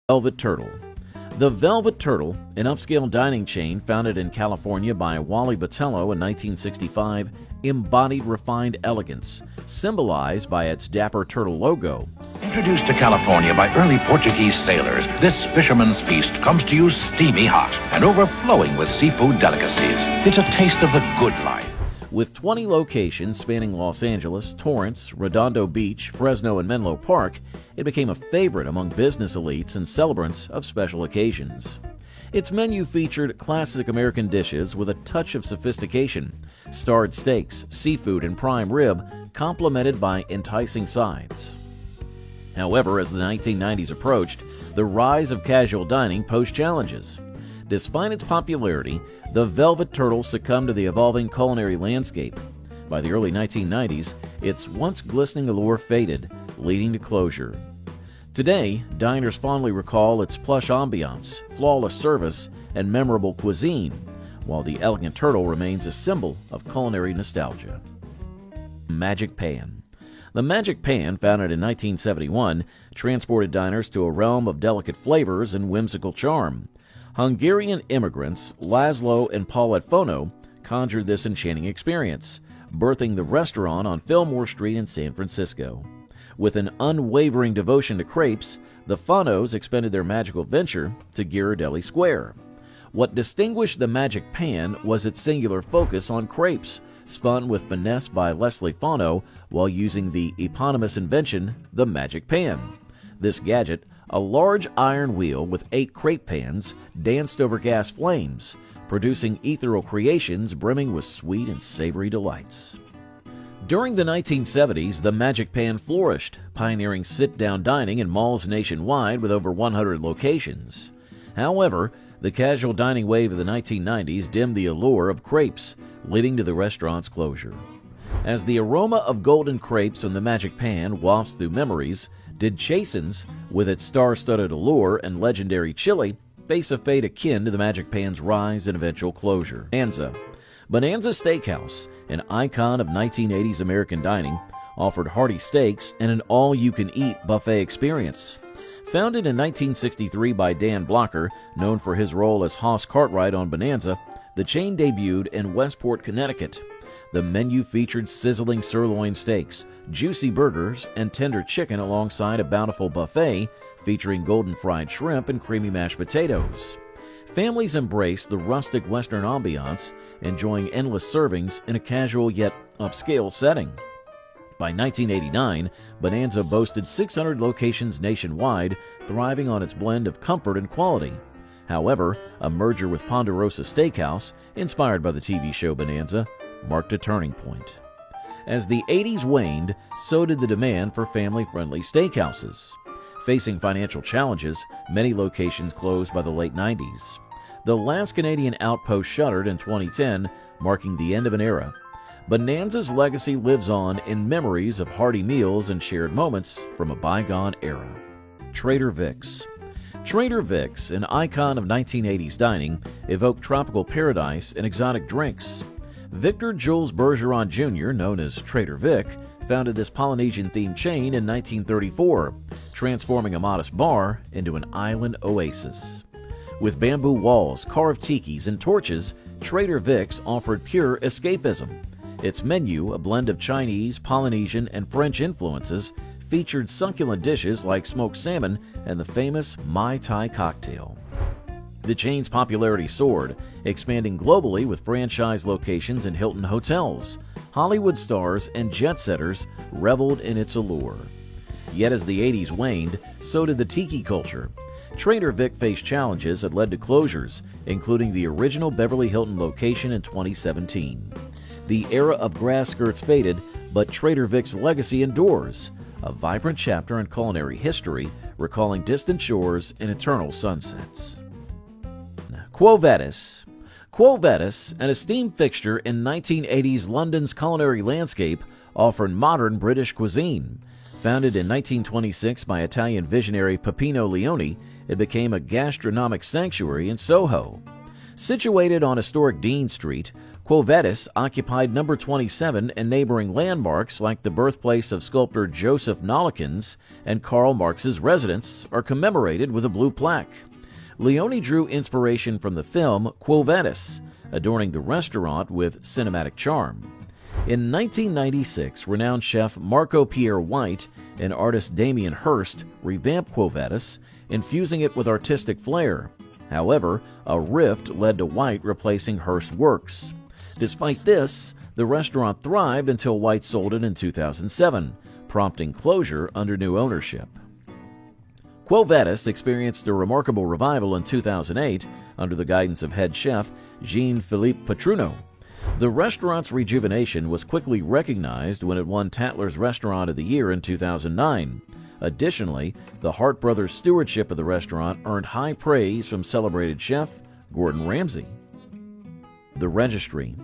Velvet Turtle. The Velvet Turtle, an upscale dining chain founded in California by Wally Botello in 1965, embodied refined elegance, symbolized by its dapper turtle logo. Introduced to California by early Portuguese sailors, this fisherman's feast comes to you steamy hot and overflowing with seafood delicacies. It's a taste of the good life. With 20 locations spanning Los Angeles, Torrance, Redondo Beach, Fresno, and Menlo Park, it became a favorite among business elites and celebrants of special occasions. Its menu featured classic American dishes with a touch of sophistication, starred steaks, seafood, and prime rib, complemented by enticing sides. However, as the 1990s approached, the rise of casual dining posed challenges. Despite its popularity, the Velvet Turtle succumbed to the evolving culinary landscape. By the early 1990s, its once glistening allure faded, leading to closure. Today, diners fondly recall its plush ambiance, flawless service, and memorable cuisine, while the elegant turtle remains a symbol of culinary nostalgia. Magic Pan. The Magic Pan, founded in 1971, transported diners to a realm of delicate flavors and whimsical charm. Hungarian immigrants Laszlo and Paulette Fono conjured this enchanting experience, birthing the restaurant on Fillmore Street in San Francisco. With an unwavering devotion to crepes, the Fonos expanded their magical venture to Ghirardelli Square. What distinguished the Magic Pan was its singular focus on crepes, spun with finesse by Leslie Fono while using the eponymous invention, the Magic Pan. This gadget, a large iron wheel with 8 crepe pans, danced over gas flames, producing ethereal creations brimming with sweet and savory delights. During the 1970s, the Magic Pan flourished, pioneering sit-down dining in malls nationwide with over 100 locations. However, the casual dining wave of the 1990s dimmed the allure of crepes, leading to the restaurant's closure. As the aroma of golden crepes from the Magic Pan wafts through memories, did Chasen's, with its star-studded allure and legendary chili, face a fate akin to the Magic Pan's rise and eventual closure. Bonanza Steakhouse, an icon of 1980s American dining, offered hearty steaks and an all-you-can-eat buffet experience. Founded in 1963 by Dan Blocker, known for his role as Hoss Cartwright on Bonanza, the chain debuted in Westport, Connecticut. The menu featured sizzling sirloin steaks, juicy burgers, and tender chicken alongside a bountiful buffet featuring golden fried shrimp and creamy mashed potatoes. Families embraced the rustic Western ambiance, enjoying endless servings in a casual yet upscale setting. By 1989, Bonanza boasted 600 locations nationwide, thriving on its blend of comfort and quality. However, a merger with Ponderosa Steakhouse, inspired by the TV show Bonanza, marked a turning point. As the 80s waned, so did the demand for family-friendly steakhouses. Facing financial challenges, many locations closed by the late 90s. The last Canadian outpost shuttered in 2010, marking the end of an era. Bonanza's legacy lives on in memories of hearty meals and shared moments from a bygone era. Trader Vic's. Trader Vic's, an icon of 1980s dining, evoked tropical paradise and exotic drinks. Victor Jules Bergeron Jr., known as Trader Vic, founded this Polynesian-themed chain in 1934, transforming a modest bar into an island oasis. With bamboo walls, carved tikis, and torches, Trader Vic's offered pure escapism. Its menu, a blend of Chinese, Polynesian, and French influences, featured succulent dishes like smoked salmon and the famous Mai Tai cocktail. The chain's popularity soared, expanding globally with franchise locations in Hilton hotels. Hollywood stars and jet-setters reveled in its allure. Yet as the 80s waned, so did the tiki culture. Trader Vic faced challenges that led to closures, including the original Beverly Hilton location in 2017. The era of grass skirts faded, but Trader Vic's legacy endures, a vibrant chapter in culinary history, recalling distant shores and eternal sunsets. Quo Vadis. Quo Vadis, an esteemed fixture in 1980s London's culinary landscape, offered modern British cuisine. Founded in 1926 by Italian visionary Peppino Leone, it became a gastronomic sanctuary in Soho. Situated on historic Dean Street, Quo Vadis occupied number 27, and neighboring landmarks like the birthplace of sculptor Joseph Nollekens and Karl Marx's residence are commemorated with a blue plaque. Leone drew inspiration from the film Quo Vadis, adorning the restaurant with cinematic charm. In 1996, renowned chef Marco Pierre White and artist Damien Hirst revamped Quo Vadis, infusing it with artistic flair. However, a rift led to White replacing Hirst's works. Despite this, the restaurant thrived until White sold it in 2007, prompting closure under new ownership. Quo Vadis experienced a remarkable revival in 2008 under the guidance of head chef Jean-Philippe Petruno. The restaurant's rejuvenation was quickly recognized when it won Tatler's Restaurant of the Year in 2009. Additionally, the Hart brothers' stewardship of the restaurant earned high praise from celebrated chef Gordon Ramsay. The Registry.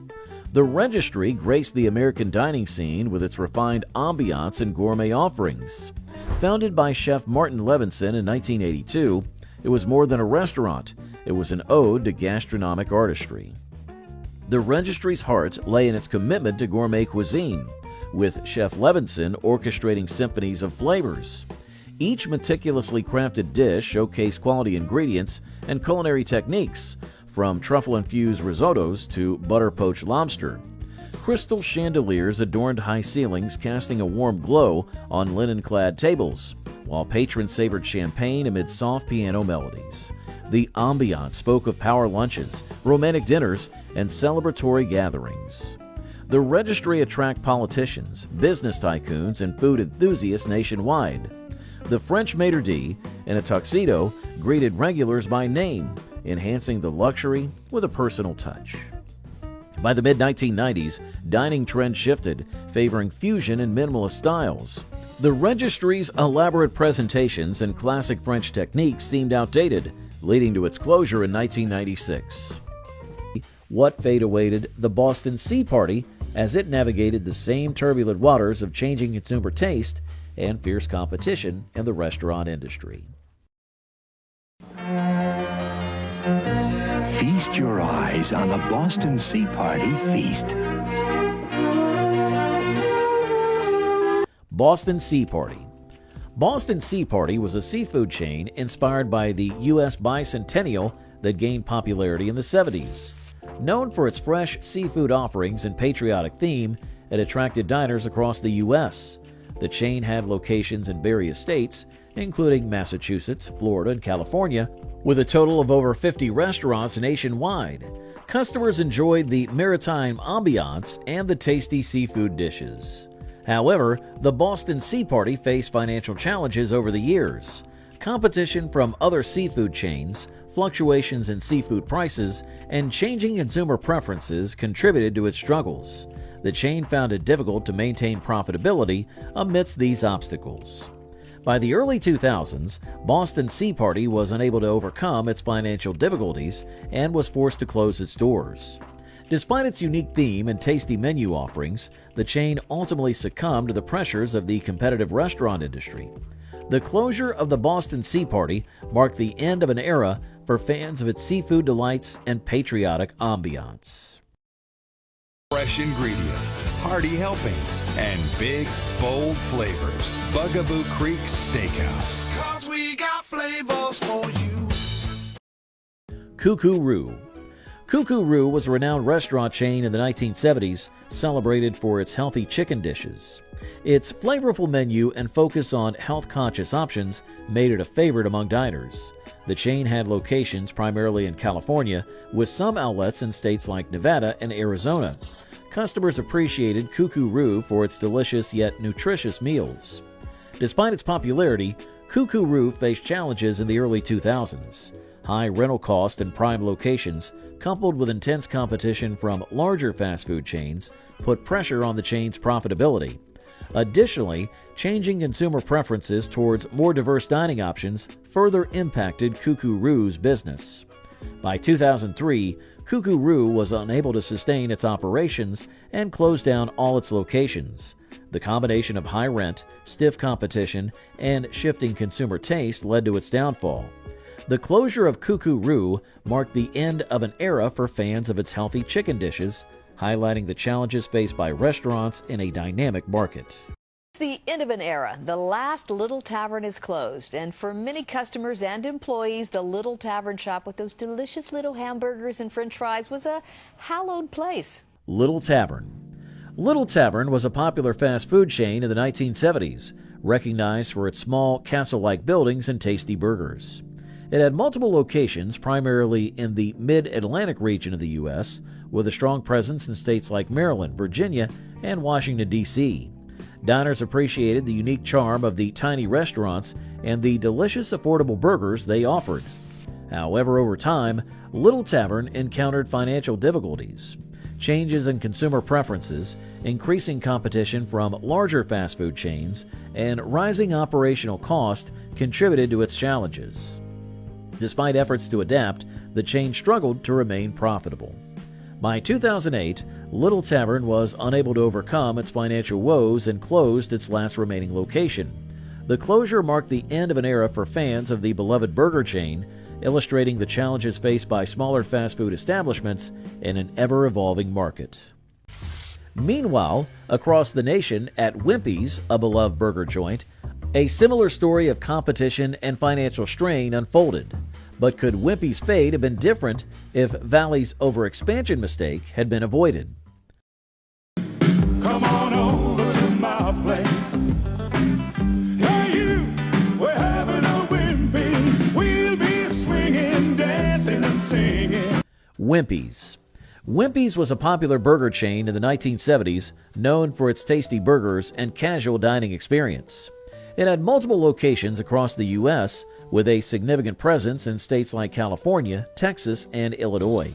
The Registry graced the American dining scene with its refined ambiance and gourmet offerings. Founded by Chef Martin Levinson in 1982, it was more than a restaurant. It was an ode to gastronomic artistry. The Registry's heart lay in its commitment to gourmet cuisine, with Chef Levinson orchestrating symphonies of flavors. Each meticulously crafted dish showcased quality ingredients and culinary techniques, from truffle-infused risottos to butter-poached lobster. Crystal chandeliers adorned high ceilings, casting a warm glow on linen-clad tables, while patrons savored champagne amid soft piano melodies. The ambiance spoke of power lunches, romantic dinners, and celebratory gatherings. The Registry attracted politicians, business tycoons, and food enthusiasts nationwide. The French maitre d', in a tuxedo, greeted regulars by name, enhancing the luxury with a personal touch. By the mid-1990s, dining trends shifted, favoring fusion and minimalist styles. The Registry's elaborate presentations and classic French techniques seemed outdated, leading to its closure in 1996. What fate awaited the Boston Sea Party as it navigated the same turbulent waters of changing consumer taste and fierce competition in the restaurant industry? Feast your eyes on the Boston Sea Party feast. Boston Sea Party. Boston Sea Party was a seafood chain inspired by the U.S. bicentennial that gained popularity in the 70s. Known for its fresh seafood offerings and patriotic theme, it attracted diners across the U.S. The chain had locations in various states, including Massachusetts, Florida, and California, with a total of over 50 restaurants nationwide. Customers enjoyed the maritime ambiance and the tasty seafood dishes. However, the Boston Sea Party faced financial challenges over the years. Competition from other seafood chains, fluctuations in seafood prices, and changing consumer preferences contributed to its struggles. The chain found it difficult to maintain profitability amidst these obstacles. By the early 2000s, Boston Sea Party was unable to overcome its financial difficulties and was forced to close its doors. Despite its unique theme and tasty menu offerings, the chain ultimately succumbed to the pressures of the competitive restaurant industry. The closure of the Boston Sea Party marked the end of an era for fans of its seafood delights and patriotic ambiance. Fresh ingredients, hearty helpings, and big, bold flavors. Bugaboo Creek Steakhouse. 'Cause we got flavors for you. Cuckoo Roo. Cuckoo Roo was a renowned restaurant chain in the 1970s, celebrated for its healthy chicken dishes. Its flavorful menu and focus on health-conscious options made it a favorite among diners. The chain had locations primarily in California, with some outlets in states like Nevada and Arizona. Customers appreciated Cuckoo Roo for its delicious yet nutritious meals. Despite its popularity, Cuckoo faced challenges in the early 2000s. High rental costs and prime locations, coupled with intense competition from larger fast food chains, put pressure on the chain's profitability. Additionally, changing consumer preferences towards more diverse dining options further impacted Cuckoo's business. By 2003, Cuckoo was unable to sustain its operations and closed down all its locations. The combination of high rent, stiff competition, and shifting consumer taste led to its downfall. The closure of Cuckoo marked the end of an era for fans of its healthy chicken dishes, highlighting the challenges faced by restaurants in a dynamic market. It's the end of an era. The last Little Tavern is closed, and for many customers and employees, the Little Tavern shop with those delicious little hamburgers and french fries was a hallowed place. Little Tavern. Little Tavern was a popular fast food chain in the 1970s, recognized for its small, castle-like buildings and tasty burgers. It had multiple locations, primarily in the mid-Atlantic region of the U.S., with a strong presence in states like Maryland, Virginia, and Washington, D.C. Diners appreciated the unique charm of the tiny restaurants and the delicious, affordable burgers they offered. However, over time, Little Tavern encountered financial difficulties. Changes in consumer preferences, increasing competition from larger fast food chains, and rising operational cost contributed to its challenges. Despite efforts to adapt, the chain struggled to remain profitable. By 2008, Little Tavern was unable to overcome its financial woes and closed its last remaining location. The closure marked the end of an era for fans of the beloved burger chain, illustrating the challenges faced by smaller fast food establishments in an ever-evolving market. Meanwhile, across the nation at Wimpy's, a beloved burger joint, a similar story of competition and financial strain unfolded. But could Wimpy's fate have been different if Valley's overexpansion mistake had been avoided? Come on over to my place. Hey you, we're having a Wimpy. We'll be swinging, dancing and singing. Wimpy's. Wimpy's was a popular burger chain in the 1970s, known for its tasty burgers and casual dining experience. It had multiple locations across the U.S., with a significant presence in states like California, Texas, and Illinois.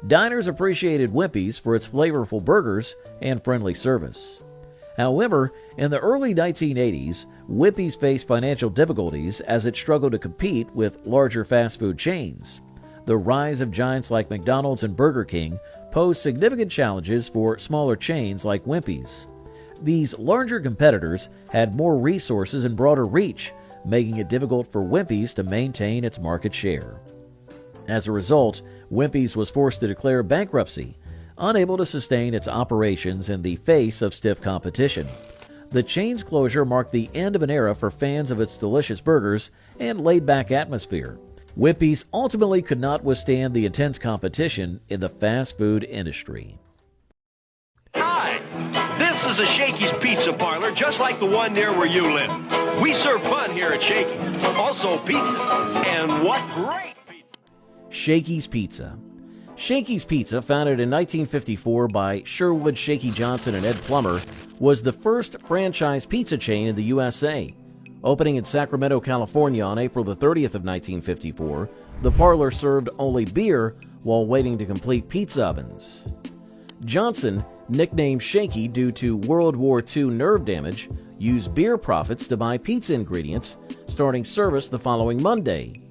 Diners appreciated Wimpy's for its flavorful burgers and friendly service. However, in the early 1980s, Wimpy's faced financial difficulties as it struggled to compete with larger fast food chains. The rise of giants like McDonald's and Burger King posed significant challenges for smaller chains like Wimpy's. These larger competitors had more resources and broader reach, making it difficult for Wimpy's to maintain its market share. As a result, Wimpy's was forced to declare bankruptcy, unable to sustain its operations in the face of stiff competition. The chain's closure marked the end of an era for fans of its delicious burgers and laid-back atmosphere. Wimpy's ultimately could not withstand the intense competition in the fast food industry. Hi, this is a Shakey's Pizza Parlor, just like the one near where you live. We serve fun here at Shakey's, also pizza, and what great pizza! Shakey's Pizza. Shakey's Pizza, founded in 1954 by Sherwood Shakey Johnson and Ed Plummer, was the first franchise pizza chain in the USA. Opening in Sacramento, California on April the 30th of 1954, the parlor served only beer while waiting to complete pizza ovens. Johnson, nicknamed Shaky due to World War II nerve damage, used beer profits to buy pizza ingredients, starting service the following Monday.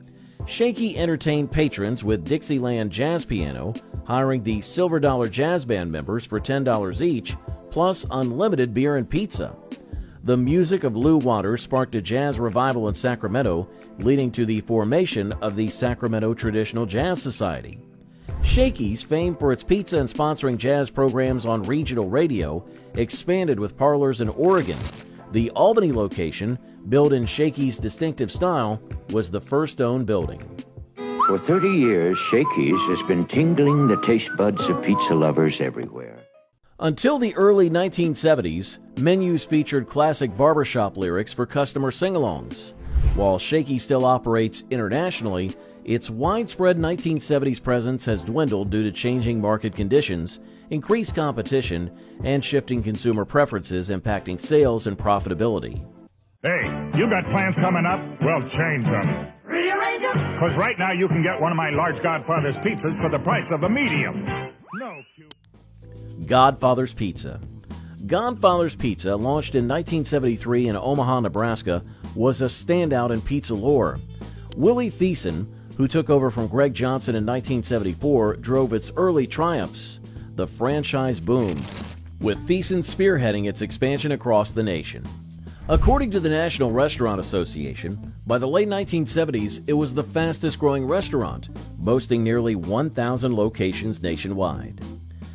Shaky entertained patrons with Dixieland Jazz Piano, hiring the Silver Dollar Jazz Band members for $10 each, plus unlimited beer and pizza. The music of Lou Waters sparked a jazz revival in Sacramento, leading to the formation of the Sacramento Traditional Jazz Society. Shakey's, famed for its pizza and sponsoring jazz programs on regional radio, expanded with parlors in Oregon. The Albany location, built in Shakey's distinctive style, was the first owned building. For 30 years, Shakey's has been tingling the taste buds of pizza lovers everywhere. Until the early 1970s, menus featured classic barbershop lyrics for customer sing-alongs. While Shaky still operates internationally, its widespread 1970s presence has dwindled due to changing market conditions, increased competition, and shifting consumer preferences impacting sales and profitability. Hey, you got plans coming up? Well, change them. Rearrange them? Because right now you can get one of my large Godfather's pizzas for the price of a medium. No. Godfather's Pizza. Godfather's Pizza, launched in 1973 in Omaha, Nebraska, was a standout in pizza lore. Willie Thiessen, who took over from Greg Johnson in 1974, drove its early triumphs. The franchise boomed, with Thiessen spearheading its expansion across the nation. According to the National Restaurant Association, by the late 1970s, it was the fastest-growing restaurant, boasting nearly 1,000 locations nationwide.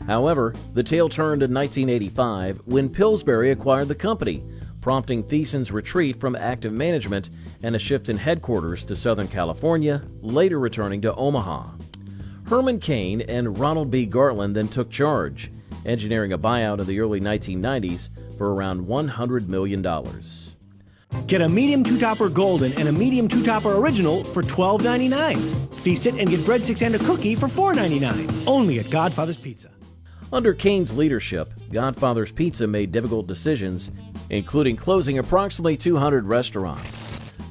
However, the tale turned in 1985 when Pillsbury acquired the company, prompting Thiessen's retreat from active management and a shift in headquarters to Southern California, later returning to Omaha. Herman Cain and Ronald B. Gartland then took charge, engineering a buyout in the early 1990s for around $100 million. Get a medium two-topper golden and a medium two-topper original for $12.99. Feast it and get breadsticks and a cookie for $4.99. Only at Godfather's Pizza. Under Cain's leadership, Godfather's Pizza made difficult decisions, including closing approximately 200 restaurants.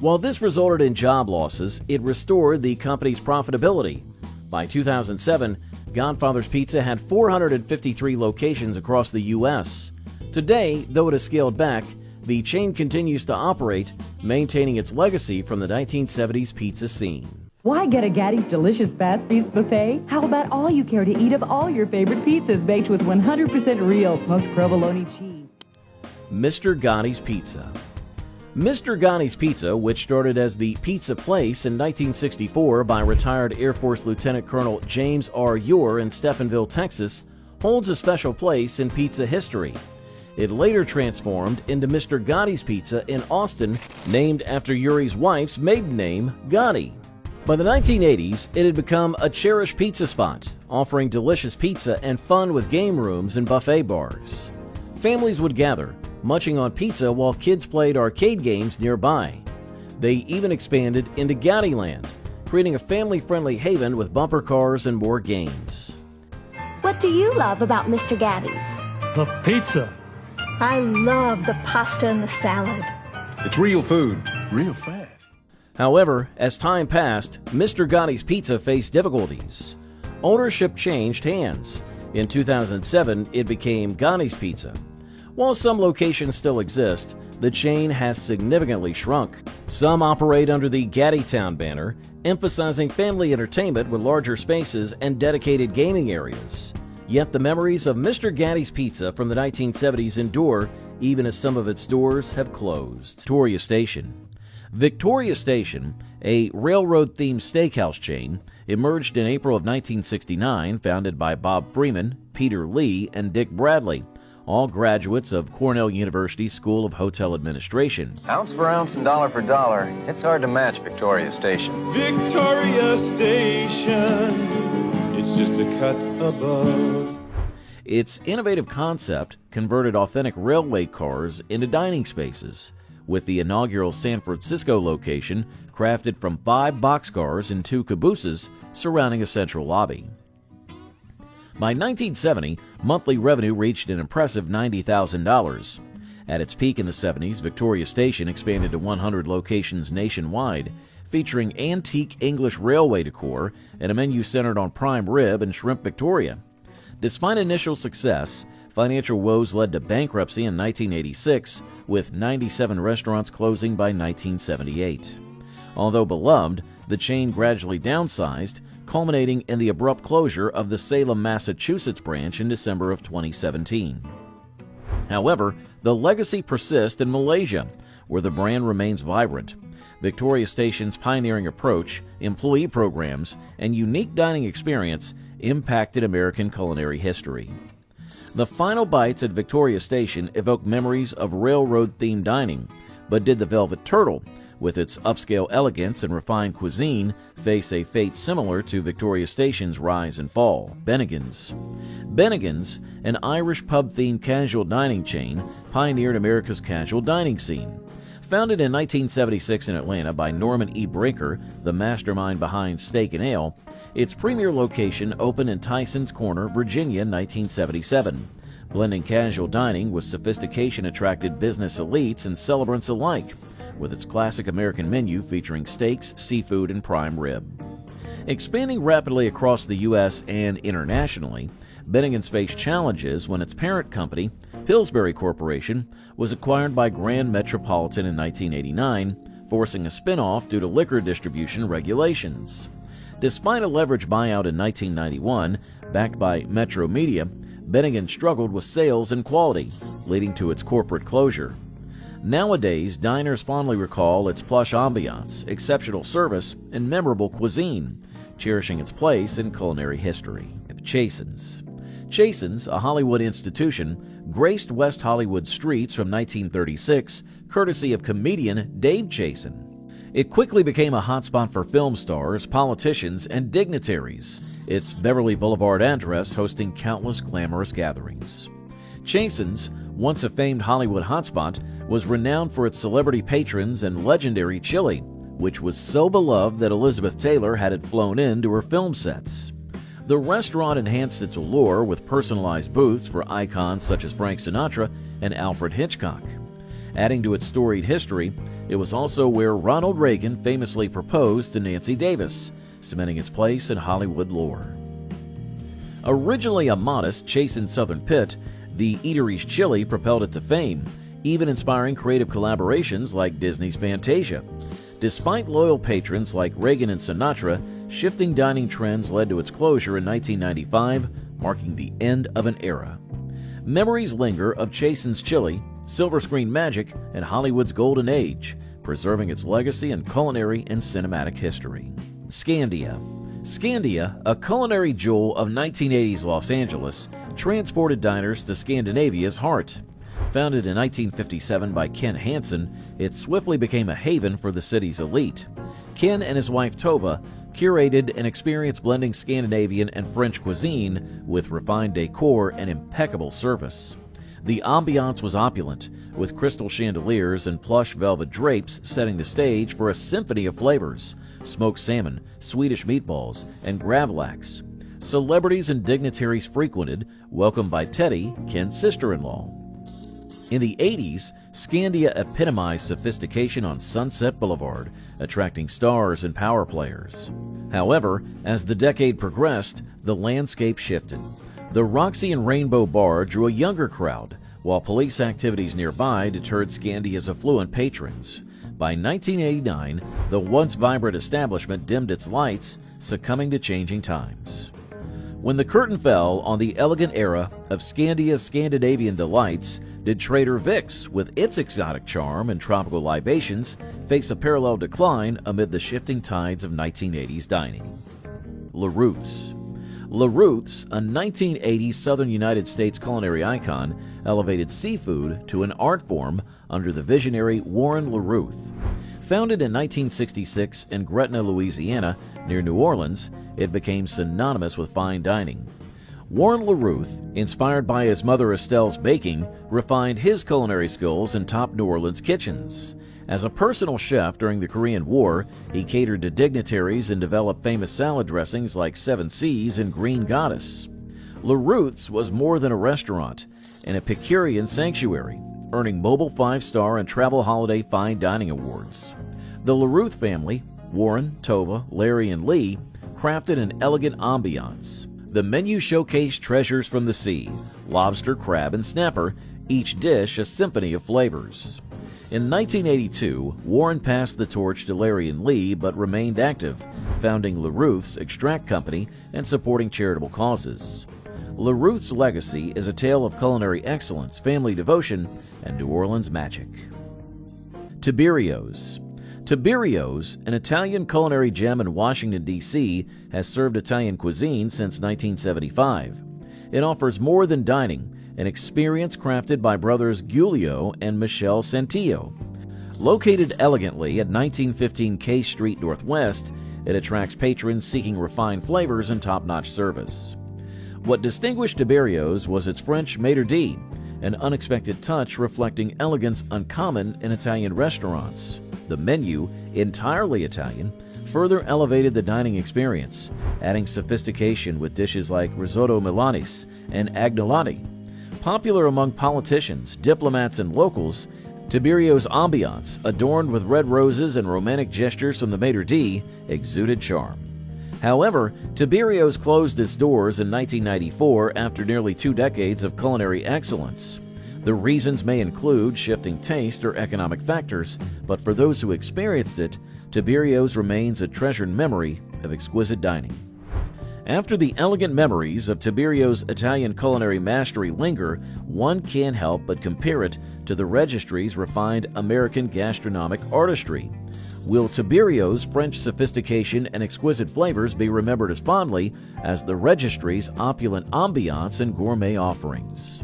While this resulted in job losses, it restored the company's profitability. By 2007, Godfather's Pizza had 453 locations across the U.S. Today, though it has scaled back, the chain continues to operate, maintaining its legacy from the 1970s pizza scene. Why get a Gatti's delicious fast feast buffet? How about all you care to eat of all your favorite pizzas baked with 100% real smoked provolone cheese? Mr. Gotti's Pizza. Mr. Gotti's Pizza, which started as the Pizza Place in 1964 by retired Air Force Lieutenant Colonel James R. Ure in Stephenville, Texas, holds a special place in pizza history. It later transformed into Mr. Gotti's Pizza in Austin, named after Ure's wife's maiden name, Gotti. By the 1980s, it had become a cherished pizza spot, offering delicious pizza and fun with game rooms and buffet bars. Families would gather, munching on pizza while kids played arcade games nearby. They even expanded into Gottiland, creating a family-friendly haven with bumper cars and more games. What do you love about Mr. Gatti's? The pizza. I love the pasta and the salad. It's real food, real fast. However, as time passed, Mr. Gotti's Pizza faced difficulties. Ownership changed hands. In 2007, it became Gotti's Pizza. While some locations still exist, the chain has significantly shrunk. Some operate under the Gattitown banner, emphasizing family entertainment with larger spaces and dedicated gaming areas. Yet the memories of Mr. Gatti's Pizza from the 1970s endure, even as some of its stores have closed. Victoria Station. Victoria Station, a railroad-themed steakhouse chain, emerged in April of 1969, founded by Bob Freeman, Peter Lee, and Dick Bradley, all graduates of Cornell University School of Hotel Administration. Ounce for ounce and dollar for dollar, it's hard to match Victoria Station. Victoria Station, it's just a cut above. Its innovative concept converted authentic railway cars into dining spaces, with the inaugural San Francisco location crafted from 5 boxcars and 2 cabooses surrounding a central lobby. By 1970, monthly revenue reached an impressive $90,000. At its peak in the 70s, Victoria Station expanded to 100 locations nationwide, featuring antique English railway decor and a menu centered on prime rib and shrimp Victoria. Despite initial success, financial woes led to bankruptcy in 1986, with 97 restaurants closing by 1978. Although beloved, the chain gradually downsized, culminating in the abrupt closure of the Salem, Massachusetts branch in December of 2017. However, the legacy persists in Malaysia, where the brand remains vibrant. Victoria Station's pioneering approach, employee programs, and unique dining experience impacted American culinary history. The final bites at Victoria Station evoke memories of railroad-themed dining, but did the Velvet Turtle, with its upscale elegance and refined cuisine, face a fate similar to Victoria Station's rise and fall? Bennigan's. Bennigan's, an Irish pub-themed casual dining chain, pioneered America's casual dining scene. Founded in 1976 in Atlanta by Norman E. Brinker, the mastermind behind Steak and Ale, its premier location opened in Tyson's Corner, Virginia in 1977. Blending casual dining with sophistication attracted business elites and celebrants alike, with its classic American menu featuring steaks, seafood, and prime rib. Expanding rapidly across the U.S. and internationally, Bennigan's faced challenges when its parent company, Pillsbury Corporation, was acquired by Grand Metropolitan in 1989, forcing a spin-off due to liquor distribution regulations. Despite a leveraged buyout in 1991, backed by Metro Media, Bennigan struggled with sales and quality, leading to its corporate closure. Nowadays, diners fondly recall its plush ambiance, exceptional service, and memorable cuisine, cherishing its place in culinary history. Chasen's. Chasen's, a Hollywood institution, graced West Hollywood streets from 1936, courtesy of comedian Dave Chasen. It quickly became a hotspot for film stars, politicians, and dignitaries, its Beverly Boulevard address hosting countless glamorous gatherings. Chasen's, once a famed Hollywood hotspot, was renowned for its celebrity patrons and legendary chili, which was so beloved that Elizabeth Taylor had it flown in to her film sets. The restaurant enhanced its allure with personalized booths for icons such as Frank Sinatra and Alfred Hitchcock. Adding to its storied history, it was also where Ronald Reagan famously proposed to Nancy Davis, cementing its place in Hollywood lore. Originally a modest Chasen Southern Pit, the eatery's chili propelled it to fame, even inspiring creative collaborations like Disney's Fantasia. Despite loyal patrons like Reagan and Sinatra, shifting dining trends led to its closure in 1995, marking the end of an era. Memories linger of Chasen's chili, silver screen magic, and Hollywood's golden age, preserving its legacy in culinary and cinematic history. Scandia. Scandia, a culinary jewel of 1980s Los Angeles, transported diners to Scandinavia's heart. Founded in 1957 by Ken Hansen, it swiftly became a haven for the city's elite. Ken and his wife Tova curated an experience blending Scandinavian and French cuisine with refined decor and impeccable service. The ambiance was opulent, with crystal chandeliers and plush velvet drapes setting the stage for a symphony of flavors: smoked salmon, Swedish meatballs, and gravlax. Celebrities and dignitaries frequented, welcomed by Teddy, Ken's sister-in-law. In the 80s, Scandia epitomized sophistication on Sunset Boulevard, attracting stars and power players. However, as the decade progressed, the landscape shifted. The Roxy and Rainbow Bar drew a younger crowd, while police activities nearby deterred Scandia's affluent patrons. By 1989, the once vibrant establishment dimmed its lights, succumbing to changing times. When the curtain fell on the elegant era of Scandia's Scandinavian delights, did Trader Vic's, with its exotic charm and tropical libations, face a parallel decline amid the shifting tides of 1980s dining. Le Ruth's. Le Ruth's, a 1980s southern United States culinary icon, elevated seafood to an art form under the visionary Warren Le Ruth. Founded in 1966 in Gretna, Louisiana, near New Orleans, it became synonymous with fine dining. Warren Le Ruth, inspired by his mother Estelle's baking, refined his culinary skills in top New Orleans kitchens. As a personal chef during the Korean War, he catered to dignitaries and developed famous salad dressings like Seven Seas and Green Goddess. Le Ruth's was more than a restaurant, an Epicurean sanctuary, earning Mobile 5-Star and Travel Holiday Fine Dining Awards. The Le Ruth family, Warren, Tova, Larry, and Lee, crafted an elegant ambiance. The menu showcased treasures from the sea: lobster, crab, and snapper, each dish a symphony of flavors. In 1982, Warren passed the torch to Larry and Lee, but remained active, founding Le Ruth's Extract Company and supporting charitable causes. Le Ruth's legacy is a tale of culinary excellence, family devotion, and New Orleans magic. Tiberio's. Tiberio's, an Italian culinary gem in Washington, D.C., has served Italian cuisine since 1975. It offers more than dining, an experience crafted by brothers Giulio and Michele Santillo. Located elegantly at 1915 K Street Northwest, it attracts patrons seeking refined flavors and top-notch service. What distinguished Tiberio's was its French maitre d', an unexpected touch reflecting elegance uncommon in Italian restaurants. The menu, entirely Italian, further elevated the dining experience, adding sophistication with dishes like risotto Milanese and agnolotti. Popular among politicians, diplomats, and locals, Tiberio's ambiance, adorned with red roses and romantic gestures from the maitre d', exuded charm. However, Tiberio's closed its doors in 1994 after nearly 2 decades of culinary excellence. The reasons may include shifting taste or economic factors, but for those who experienced it, Tiberio's remains a treasured memory of exquisite dining. After the elegant memories of Tiberio's Italian culinary mastery linger, one can't help but compare it to the Registry's refined American gastronomic artistry. Will Tiberio's French sophistication and exquisite flavors be remembered as fondly as the Registry's opulent ambiance and gourmet offerings?